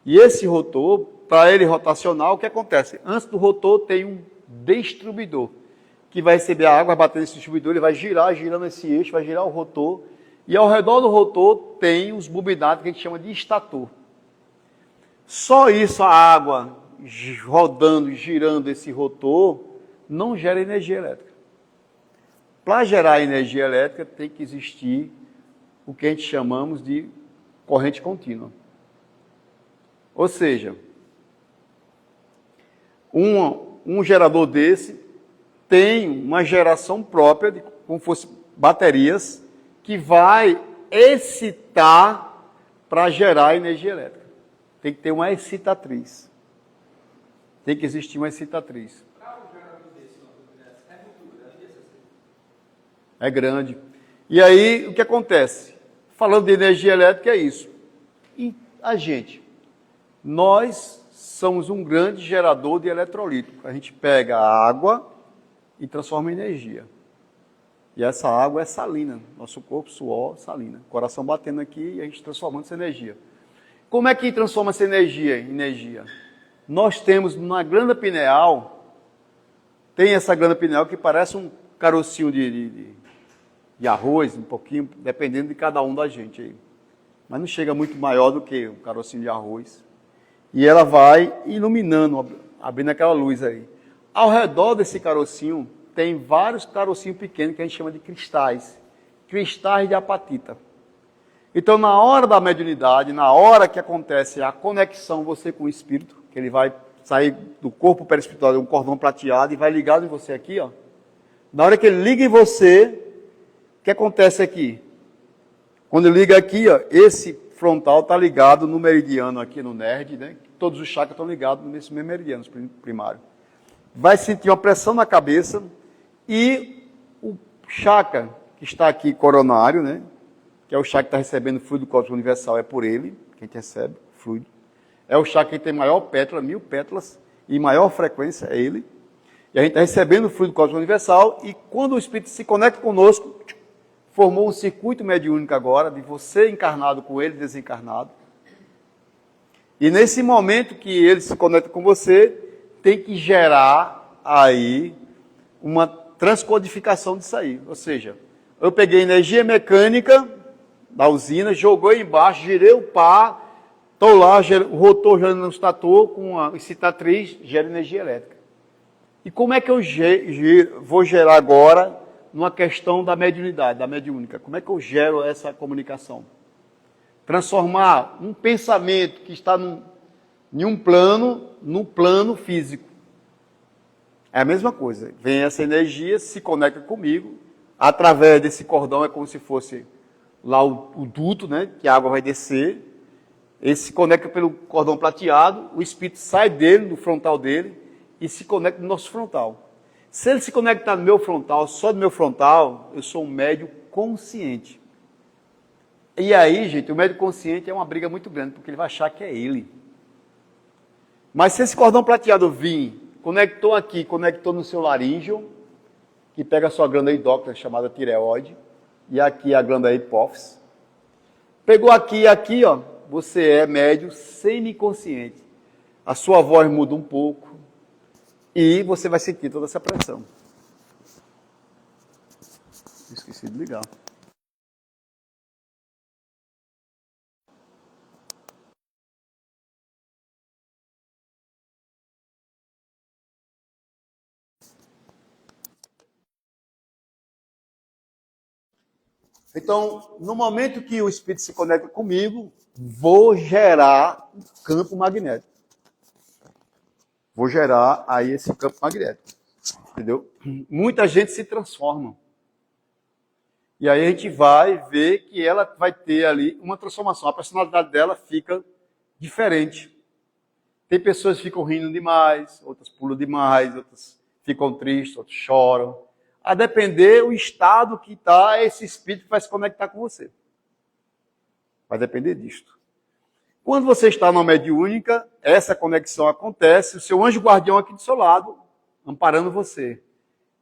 E esse rotor, para ele rotacionar, o que acontece? Antes do rotor tem um distribuidor, que vai receber a água, vai bater nesse distribuidor, ele vai girar, girando esse eixo, vai girar o rotor, e ao redor do rotor tem os bobinados que a gente chama de estator. Só isso, a água rodando e girando esse rotor, não gera energia elétrica. Para gerar energia elétrica, tem que existir o que a gente chamamos de corrente contínua. Ou seja, um gerador desse tem uma geração própria, como fosse baterias, que vai excitar para gerar energia elétrica. Tem que ter uma excitatriz. Tem que existir uma excitatriz. É grande. E aí, o que acontece? Falando de energia elétrica, é isso. E a gente? Nós somos um grande gerador de eletrolítico. A gente pega a água e transforma em energia. E essa água é salina. Nosso corpo, suor, salina. Coração batendo aqui e a gente transformando essa energia. Como é que transforma essa energia em energia? Nós temos na glândula pineal, tem essa glândula pineal que parece um carocinho de arroz, um pouquinho, dependendo de cada um da gente aí. Mas não chega muito maior do que um carocinho de arroz. E ela vai iluminando, abrindo aquela luz aí. Ao redor desse carocinho, tem vários carocinhos pequenos que a gente chama de cristais. Cristais de apatita. Então, na hora da mediunidade, na hora que acontece a conexão você com o espírito, que ele vai sair do corpo perispiritual, um cordão prateado, e vai ligado em você aqui, ó. Na hora que ele liga em você, o que acontece aqui? Quando ele liga aqui, ó, esse frontal está ligado no meridiano aqui no NERD, né? Todos os chakras estão ligados nesse mesmo meridiano primário. Vai sentir uma pressão na cabeça e o chakra que está aqui coronário, né? Que é o chakra que está recebendo o fluido cósmico universal, é por ele, que a gente recebe o fluido. É o chakra que tem maior pétala, 1000 pétalas, e maior frequência é ele. E a gente está recebendo o fluido cósmico universal, e quando o Espírito se conecta conosco, formou um circuito mediúnico agora, de você encarnado com ele, desencarnado. E nesse momento que ele se conecta com você, tem que gerar aí uma transcodificação disso aí. Ou seja, eu peguei energia mecânica da usina, jogou embaixo, girei o par, estou lá, o rotor gerando no estator, com a excitatriz, gera energia elétrica. E como é que eu vou gerar agora, numa questão da mediunidade, da mediúnica? Como é que eu gero essa comunicação? Transformar um pensamento que está em um plano, no plano físico. É a mesma coisa. Vem essa energia, se conecta comigo, através desse cordão, é como se fosse lá o duto, né, que a água vai descer. Ele se conecta pelo cordão prateado, o espírito sai dele, do frontal dele, e se conecta no nosso frontal. Se ele se conectar no meu frontal, só no meu frontal, eu sou um médium consciente. E aí, gente, o médium consciente é uma briga muito grande, porque ele vai achar que é ele. Mas se esse cordão prateado vir, conectou aqui, conectou no seu laríngeo, que pega a sua glândula endócrina, chamada tireoide, e aqui a glândula hipófise. Pegou aqui e aqui, ó, você é médium semiconsciente. A sua voz muda um pouco e você vai sentir toda essa pressão. Esqueci de ligar. Então, no momento que o espírito se conecta comigo, vou gerar um campo magnético. Vou gerar aí esse campo magnético. Entendeu? Muita gente se transforma. E aí a gente vai ver que ela vai ter ali uma transformação. A personalidade dela fica diferente. Tem pessoas que ficam rindo demais, outras pulam demais, outras ficam tristes, outras choram. A depender do estado que está, esse espírito vai se conectar com você. Vai depender disto. Quando você está numa mediúnica, essa conexão acontece, o seu anjo guardião aqui do seu lado, amparando você.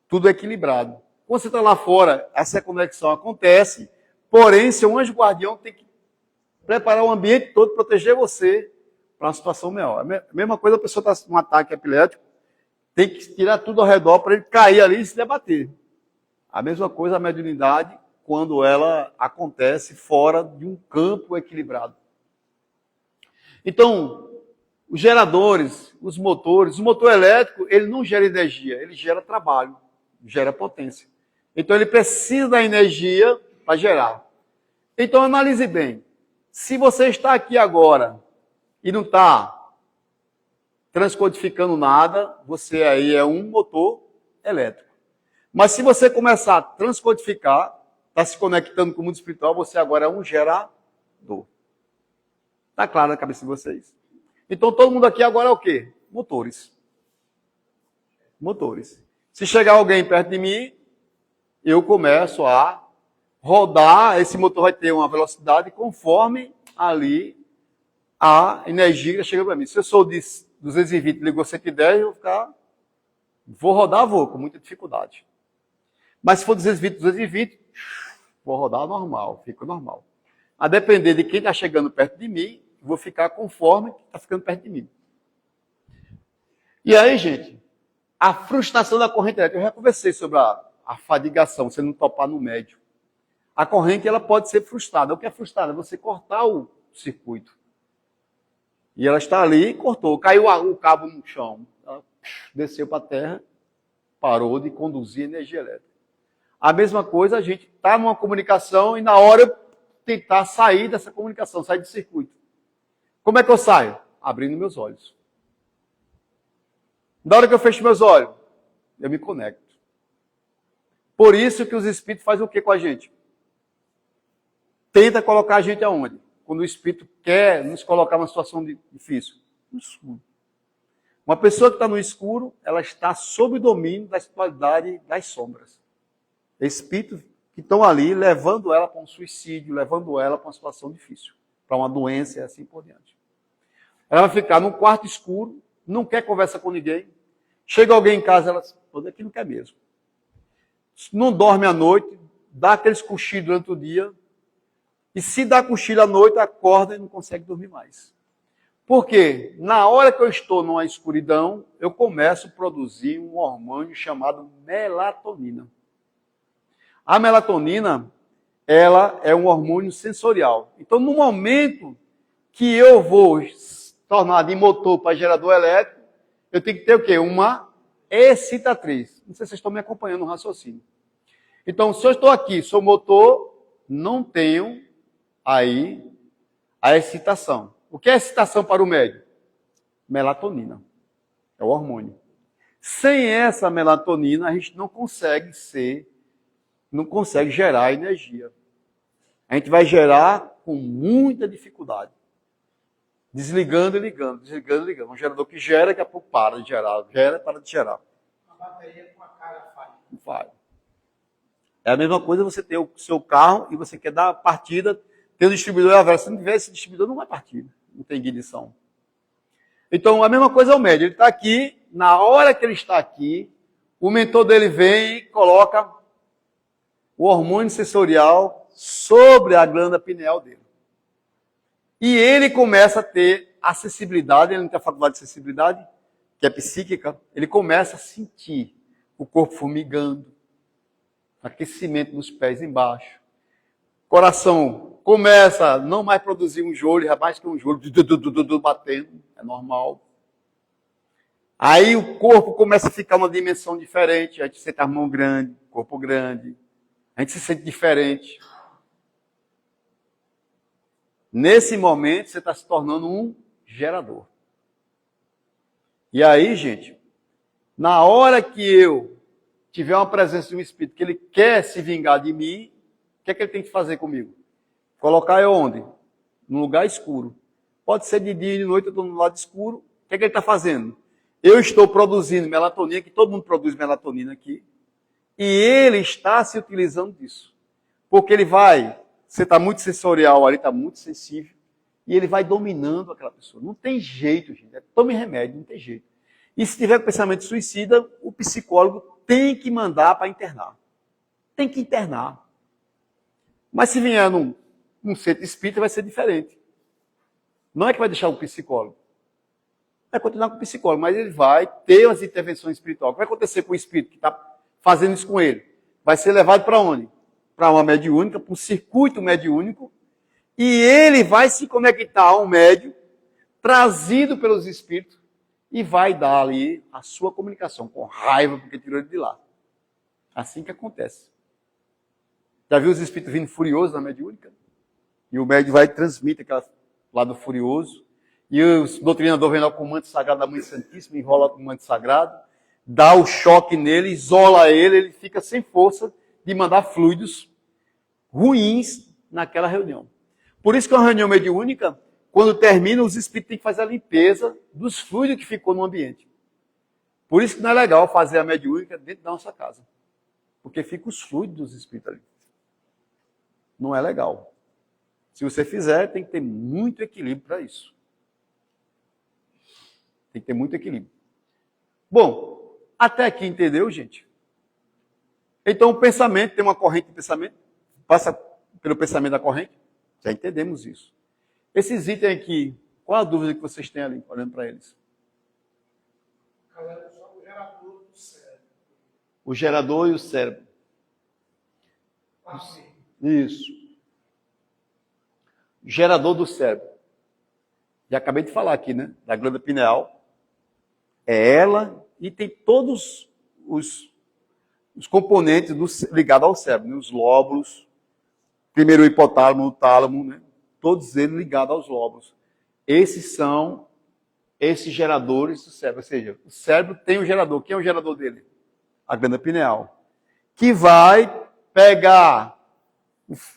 Tudo equilibrado. Quando você está lá fora, essa conexão acontece, porém, seu anjo guardião tem que preparar o ambiente todo, proteger você para uma situação melhor. A mesma coisa, a pessoa está num ataque epilético, tem que tirar tudo ao redor para ele cair ali e se debater. A mesma coisa a mediunidade, quando ela acontece fora de um campo equilibrado. Então, os geradores, os motores, o motor elétrico, ele não gera energia, ele gera trabalho, gera potência. Então, ele precisa da energia para gerar. Então, analise bem. Se você está aqui agora e não está transcodificando nada, você aí é um motor elétrico. Mas se você começar a transcodificar, está se conectando com o mundo espiritual, você agora é um gerador. Está claro na cabeça de vocês? Então todo mundo aqui agora é o quê? Motores. Motores. Se chegar alguém perto de mim, eu começo a rodar, esse motor vai ter uma velocidade conforme ali a energia que chega para mim. Se eu sou de 220 e ligou 110, vou rodar, com muita dificuldade. Mas se for 220, vou rodar normal, fico normal. A depender de quem está chegando perto de mim, vou ficar conforme está ficando perto de mim. E aí, gente, a frustração da corrente elétrica. Eu já conversei sobre a fadigação, você não topar no médio. A corrente ela pode ser frustrada. O que é frustrada? Você cortar o circuito. E ela está ali e cortou. Caiu o cabo no chão. Ela desceu para a terra, parou de conduzir energia elétrica. A mesma coisa, a gente está numa comunicação e na hora eu tentar sair dessa comunicação, sair do circuito. Como é que eu saio? Abrindo meus olhos. Na hora que eu fecho meus olhos, eu me conecto. Por isso que os espíritos fazem o que com a gente? Tenta colocar a gente aonde? Quando o espírito quer nos colocar numa situação difícil. No escuro. Uma pessoa que está no escuro, ela está sob o domínio da espiritualidade das sombras. Espíritos que estão ali levando ela para um suicídio, levando ela para uma situação difícil, para uma doença e assim por diante. Ela vai ficar num quarto escuro, não quer conversa com ninguém. Chega alguém em casa, ela diz, aqui não quer mesmo. Não dorme à noite, dá aqueles cochilos durante o dia, e se dá cochilo à noite, acorda e não consegue dormir mais. Por quê? Na hora que eu estou numa escuridão, eu começo a produzir um hormônio chamado melatonina. A melatonina, ela é um hormônio sensorial. Então, no momento que eu vou tornar de motor para gerador elétrico, eu tenho que ter o quê? Uma excitatriz. Não sei se vocês estão me acompanhando no raciocínio. Então, se eu estou aqui, sou motor, não tenho aí a excitação. O que é excitação para o médium? Melatonina. É o hormônio. Sem essa melatonina, a gente não consegue gerar energia. A gente vai gerar com muita dificuldade. Desligando e ligando, desligando e ligando. Um gerador que gera, daqui a pouco para de gerar. Gera, para de gerar. A bateria com a cara falha. Falha. É a mesma coisa você ter o seu carro e você quer dar a partida, ter o distribuidor averso. Se não tiver esse distribuidor, não vai partir. Não tem ignição. Então, a mesma coisa é o médium. Ele está aqui, na hora que ele está aqui, o mentor dele vem e coloca o hormônio sensorial sobre a glândula pineal dele. E ele começa a ter acessibilidade, ele não tem a faculdade de acessibilidade, que é psíquica, ele começa a sentir o corpo formigando, aquecimento dos pés embaixo. Coração começa a não mais produzir um jolho, mais que um jolho, batendo, é normal. Aí o corpo começa a ficar uma dimensão diferente, a gente sente a mão grande, corpo grande, a gente se sente diferente. Nesse momento, você está se tornando um gerador. E aí, gente, na hora que eu tiver uma presença de um espírito que ele quer se vingar de mim, o que é que ele tem que fazer comigo? Colocar eu onde? Num lugar escuro. Pode ser de dia e de noite, eu estou no lado escuro. O que é que ele está fazendo? Eu estou produzindo melatonina, que todo mundo produz melatonina aqui, e ele está se utilizando disso. Porque ele vai, você está muito sensorial ali, está muito sensível, e ele vai dominando aquela pessoa. Não tem jeito, gente. Tome remédio, não tem jeito. E se tiver pensamento suicida, o psicólogo tem que mandar para internar. Tem que internar. Mas se vier num centro espírita, vai ser diferente. Não é que vai deixar o psicólogo. Vai continuar com o psicólogo, mas ele vai ter as intervenções espirituais. O que vai acontecer com o espírito que está fazendo isso com ele? Vai ser levado para onde? Para uma mediúnica, para um circuito mediúnico, e ele vai se conectar a um médium, trazido pelos espíritos, e vai dar ali a sua comunicação, com raiva, porque tirou ele de lá. Assim que acontece. Já viu os espíritos vindo furiosos na mediúnica? E o médium vai e transmite aquele lado furioso. E o doutrinador vem lá com o manto sagrado da Mãe Santíssima, enrola com o manto sagrado, dá o choque nele, isola ele, ele fica sem força de mandar fluidos ruins naquela reunião. Por isso que uma reunião mediúnica, quando termina, os espíritos têm que fazer a limpeza dos fluidos que ficou no ambiente. Por isso que não é legal fazer a mediúnica dentro da nossa casa. Porque fica os fluidos dos espíritos ali. Não é legal. Se você fizer, tem que ter muito equilíbrio para isso. Tem que ter muito equilíbrio. Bom, até aqui entendeu, gente? Então o pensamento, tem uma corrente de pensamento, passa pelo pensamento da corrente, já entendemos isso. Esses itens aqui, qual a dúvida que vocês têm ali, olhando para eles? O gerador do cérebro. O gerador e o cérebro. Isso. Gerador do cérebro. Já acabei de falar aqui, né? Da glândula pineal. É ela e tem todos os componentes ligados ao cérebro, né? Os lóbulos, primeiro o hipotálamo, o tálamo, né? Todos eles ligados aos lóbulos. Esses são esses geradores do cérebro. Ou seja, o cérebro tem um gerador. Quem é o gerador dele? A glândula pineal. Que vai pegar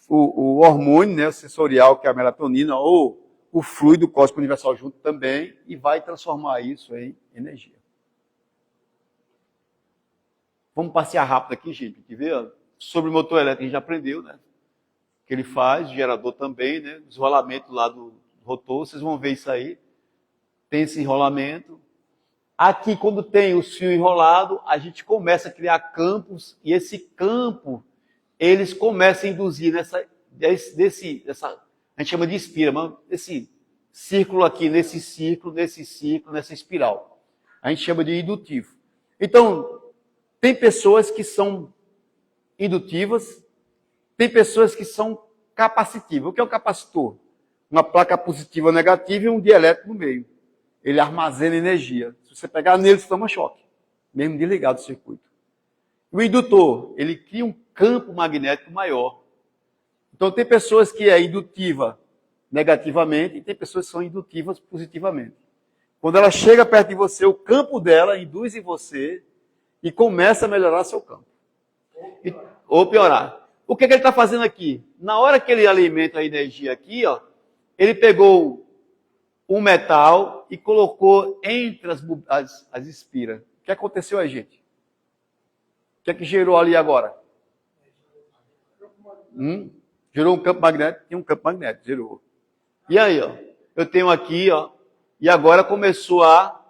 o hormônio, né, o sensorial, que é a melatonina, ou o fluido cósmico universal junto também, e vai transformar isso em energia. Vamos passear rápido aqui, gente, que ver sobre o motor elétrico a gente já aprendeu, né? Que ele faz, o gerador também, né? Desrolamento lá do rotor, vocês vão ver isso aí. Tem esse enrolamento. Aqui, quando tem os fios enrolados, a gente começa a criar campos, e esse campo, eles começam a induzir nessa a gente chama de espira, mas esse círculo aqui, nesse círculo, nessa espiral. A gente chama de indutivo. Então, tem pessoas que são indutivas, tem pessoas que são capacitivas. O que é o capacitor? Uma placa positiva ou negativa e um dielétrico no meio. Ele armazena energia. Se você pegar nele, você toma choque, mesmo desligado o circuito. O indutor, ele cria um campo magnético maior. Então, tem pessoas que é indutiva negativamente e tem pessoas que são indutivas positivamente. Quando ela chega perto de você, o campo dela induz em você e começa a melhorar seu campo. Ou piorar. O que ele está fazendo aqui? Na hora que ele alimenta a energia aqui, ó, ele pegou um metal e colocou entre as espiras. O que aconteceu aí, gente? O que é que gerou ali agora? Gerou um campo magnético, tem um campo magnético, gerou. E aí, ó, eu tenho aqui, ó, e agora começou a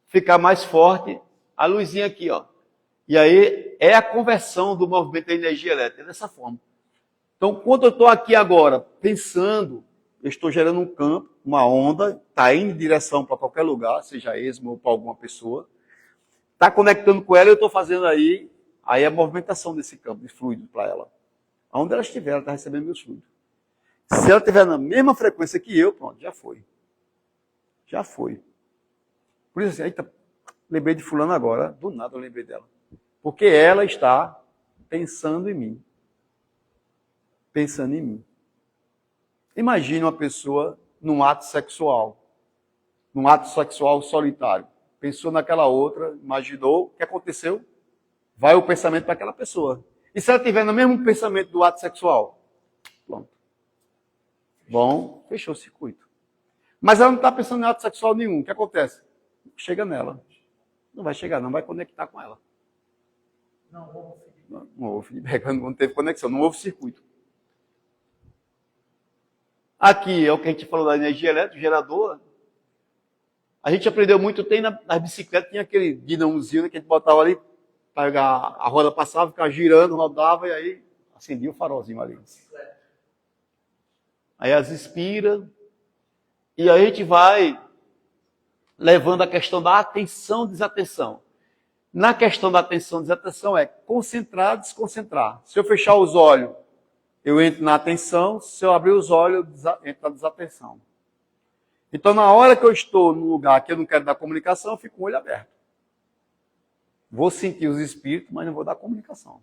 ficar mais forte a luzinha aqui, ó. E aí é a conversão do movimento da energia elétrica, dessa forma. Então, quando eu estou aqui agora pensando, eu estou gerando um campo, uma onda, está indo em direção para qualquer lugar, seja esmo ou para alguma pessoa, está conectando com ela, eu estou fazendo aí Aí é a movimentação desse campo de fluido para ela. Aonde ela estiver, ela está recebendo meus fluidos. Se ela estiver na mesma frequência que eu, pronto, já foi. Já foi. Por isso, assim, eita, lembrei de fulano agora, do nada eu lembrei dela. Porque ela está pensando em mim. Pensando em mim. Imagine uma pessoa num ato sexual solitário. Pensou naquela outra, imaginou, o que aconteceu? Vai o pensamento para aquela pessoa. E se ela estiver no mesmo pensamento do ato sexual? Pronto. Bom, fechou o circuito. Mas ela não está pensando em ato sexual nenhum. O que acontece? Chega nela. Não vai chegar, não vai conectar com ela. Não houve feedback, não teve conexão, não houve circuito. Aqui é o que a gente falou da energia elétrica, gerador. A gente aprendeu muito, tem nas bicicletas, tinha aquele dinamozinho que a gente botava ali, a roda passava, ficava girando, rodava e aí acendia o farolzinho ali. Aí as inspira, e aí a gente vai levando a questão da atenção e desatenção. Na questão da atenção e desatenção é concentrar, desconcentrar. Se eu fechar os olhos, eu entro na atenção, se eu abrir os olhos, eu entro na desatenção. Então, na hora que eu estou num lugar que eu não quero dar comunicação, eu fico com o olho aberto. Vou sentir os espíritos, mas não vou dar comunicação.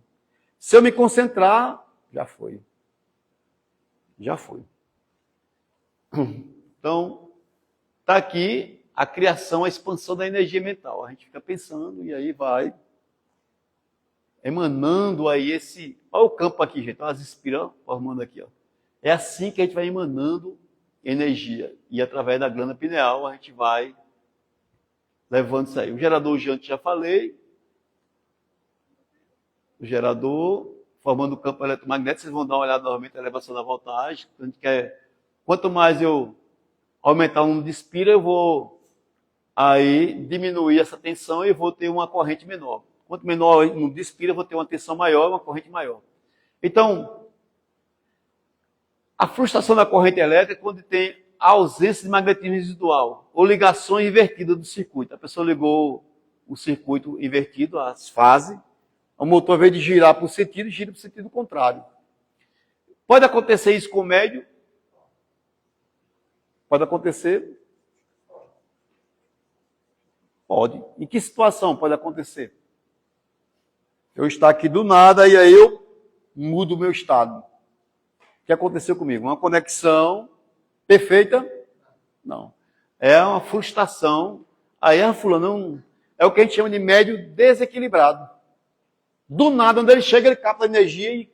Se eu me concentrar, já foi. Já foi. Então, está aqui a criação, a expansão da energia mental. A gente fica pensando e aí vai emanando aí esse... Olha o campo aqui, gente. Olha as espiral formando aqui. Ó. É assim que a gente vai emanando energia. E através da glândula pineal a gente vai levando isso aí. O gerador gigante já falei. O gerador formando o campo eletromagnético. Vocês vão dar uma olhada novamente na elevação da voltagem. A gente quer... Quanto mais eu aumentar o número de espira, eu vou aí diminuir essa tensão e vou ter uma corrente menor. Quanto menor o número de espira, eu vou ter uma tensão maior e uma corrente maior. Então, a frustração da corrente elétrica é quando tem a ausência de magnetismo residual ou ligações invertidas do circuito. A pessoa ligou o circuito invertido, as fases, o motor, ao invés de girar para o sentido, gira para o sentido contrário. Pode acontecer isso com o médio? Pode acontecer? Pode. Em que situação pode acontecer? Eu estou aqui do nada e aí eu mudo o meu estado. O que aconteceu comigo? Uma conexão perfeita? Não. É uma frustração. Aí a fulano é o que a gente chama de médio desequilibrado. Do nada, onde ele chega, ele capta a energia e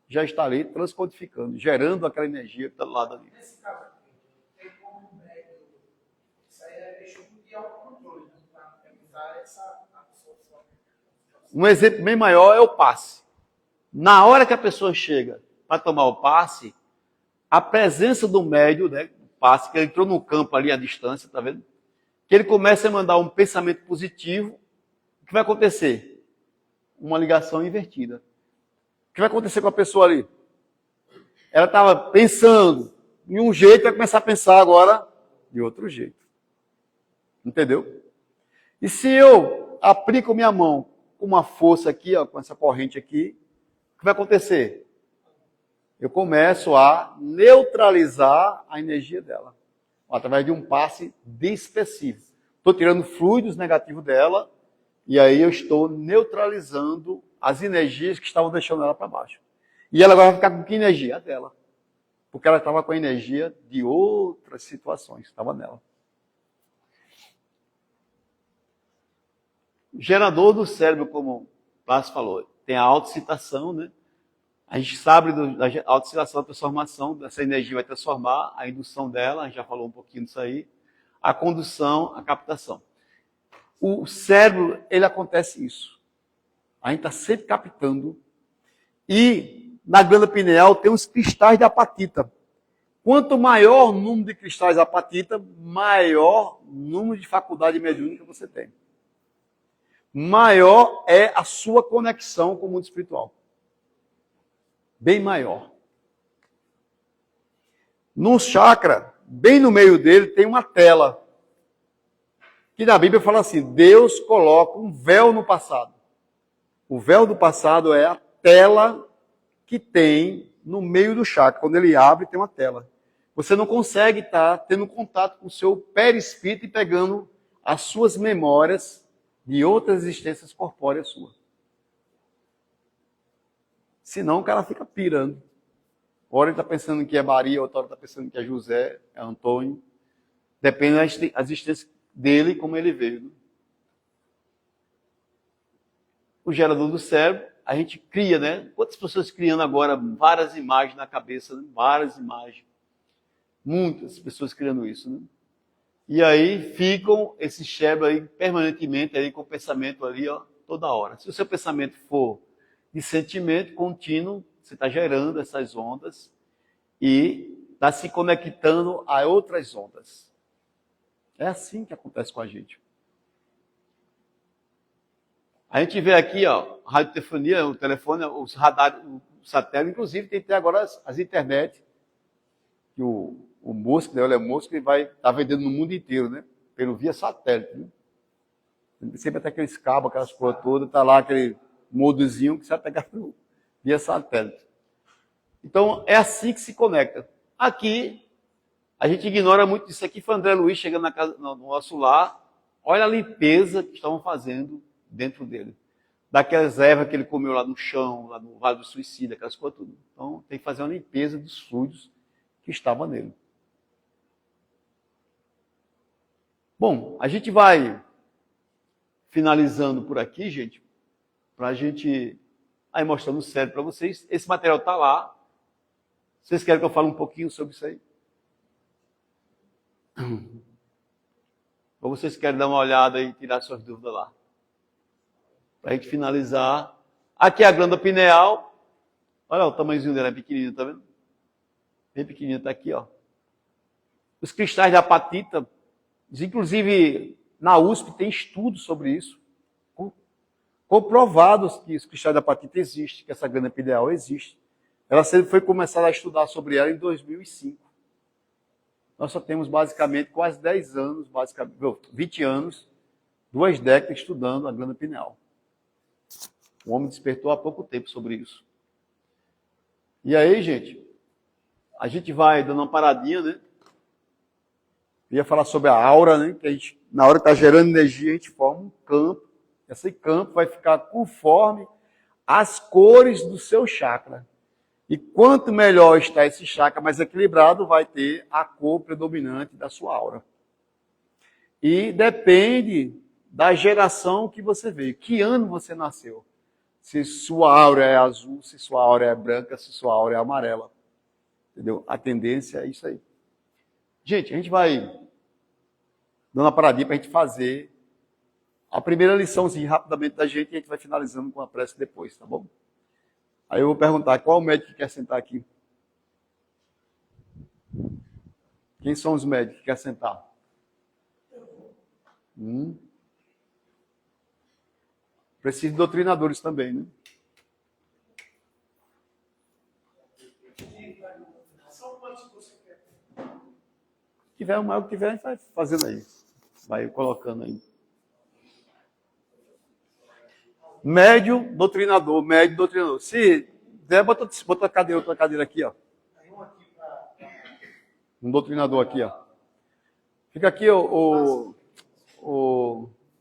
já está ali transcodificando, gerando aquela energia que está do lado ali. Nesse caso aqui, tem como médio, isso aí é deixou de autocontrole, né? Para realizar essa absorção. Um exemplo bem maior é o passe. Na hora que a pessoa chega para tomar o passe, a presença do médio, né, o passe, que ele entrou no campo ali à distância, tá vendo? Que ele começa a mandar um pensamento positivo, o que vai acontecer? Uma ligação invertida. O que vai acontecer com a pessoa ali? Ela estava pensando em um jeito, vai começar a pensar agora de outro jeito. Entendeu? E se eu aplico minha mão com uma força aqui, ó, com essa corrente aqui, o que vai acontecer? Eu começo a neutralizar a energia dela, através de um passe dispersivo. Estou tirando fluidos negativos dela, e aí eu estou neutralizando as energias que estavam deixando ela para baixo. E ela agora vai ficar com que energia? A dela. Porque ela estava com a energia de outras situações que estavam nela. O gerador do cérebro, como o Plácio falou, tem a autocitação, né? A gente sabe da autocitação, da transformação, dessa energia vai transformar, a indução dela, a gente já falou um pouquinho disso aí, a condução, a captação. O cérebro, ele acontece isso. A gente está sempre captando. E na glândula pineal tem os cristais de apatita. Quanto maior o número de cristais de apatita, maior número de faculdade mediúnica você tem. Maior é a sua conexão com o mundo espiritual. Bem maior. No chakra, bem no meio dele, tem uma tela. Que na Bíblia fala assim, Deus coloca um véu no passado. O véu do passado é a tela que tem no meio do chakra. Quando ele abre, tem uma tela. Você não consegue estar tendo contato com o seu perispírito e pegando as suas memórias de outras existências corpóreas suas. Senão o cara fica pirando. Hora ele está pensando que é Maria, outra hora está pensando que é José, é Antônio. Depende da existência dele, como ele veio. Né? O gerador do cérebro, a gente cria, né? Quantas pessoas criando agora várias imagens na cabeça, né? Várias imagens. Muitas pessoas criando isso, né? E aí ficam esses cérebros aí permanentemente aí com o pensamento ali, ó, toda hora. Se o seu pensamento for de sentimento contínuo, você está gerando essas ondas e está se conectando a outras ondas. É assim que acontece com a gente. A gente vê aqui, ó, radiotelefonia, o telefone, os radares, o satélite, inclusive tem até agora as internet, que o Musk, né, o Elon Musk, ele vai estar vendendo no mundo inteiro, né? Pelo via satélite. Né? Sempre até aqueles cabos, aquelas coisas todas, tá lá aquele modozinho que você vai pegar via satélite. Então, é assim que se conecta. Aqui, a gente ignora muito disso aqui. Foi o André Luiz chegando na casa, no nosso lar. Olha a limpeza que estavam fazendo dentro dele. Daquelas ervas que ele comeu lá no chão, lá no Vale do Suicida, aquelas coisas tudo. Então, tem que fazer uma limpeza dos fluidos que estavam nele. Bom, a gente vai finalizando por aqui, gente, para a gente aí mostrando o cérebro para vocês. Esse material está lá. Vocês querem que eu fale um pouquinho sobre isso aí? Ou vocês querem dar uma olhada e tirar suas dúvidas lá? Para a gente finalizar. Aqui é a glândula pineal. Olha o tamanhozinho dela, é pequenininho, tá vendo? Bem pequenininho, está aqui, ó. Os cristais de apatita, inclusive na USP tem estudos sobre isso. Comprovados que os cristais de apatita existem, que essa glândula pineal existe. Ela sempre foi começar a estudar sobre ela em 2005. Nós só temos basicamente quase 10 anos, basicamente 20 anos, 2 décadas estudando a glândula pineal. O homem despertou há pouco tempo sobre isso. E aí, gente, a gente vai dando uma paradinha, né? Eu ia falar sobre a aura, né? Que a gente, na hora que está gerando energia, a gente forma um campo. Esse campo vai ficar conforme as cores do seu chakra. E quanto melhor está esse chakra mais equilibrado, vai ter a cor predominante da sua aura. E depende da geração que você veio. Que ano você nasceu? Se sua aura é azul, se sua aura é branca, se sua aura é amarela. Entendeu? A tendência é isso aí. Gente, a gente vai dando uma paradinha para a gente fazer a primeira liçãozinha rapidamente da gente e a gente vai finalizando com a prece depois, tá bom? Aí eu vou perguntar, qual o médico que quer sentar aqui? Quem são os médicos que querem sentar? Preciso de doutrinadores também, né? São quantos que você quer? Se tiver o maior que tiver, a gente vai fazendo aí. Vai colocando aí. Médio, doutrinador. Se der, bota a cadeira, outra cadeira aqui, ó. Um doutrinador aqui, ó. Fica aqui, o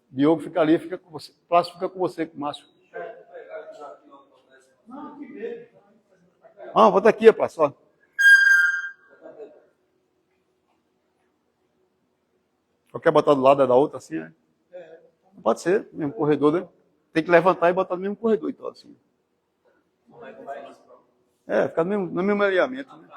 Diogo fica ali, fica com você. O Plácio fica com você, com o Márcio. Não, bota aqui, Plácio, ó. Quer botar do lado da outra assim, né? Pode ser, mesmo corredor, né? Tem que levantar e botar no mesmo corredor, então, assim. Ficar no mesmo alinhamento, né?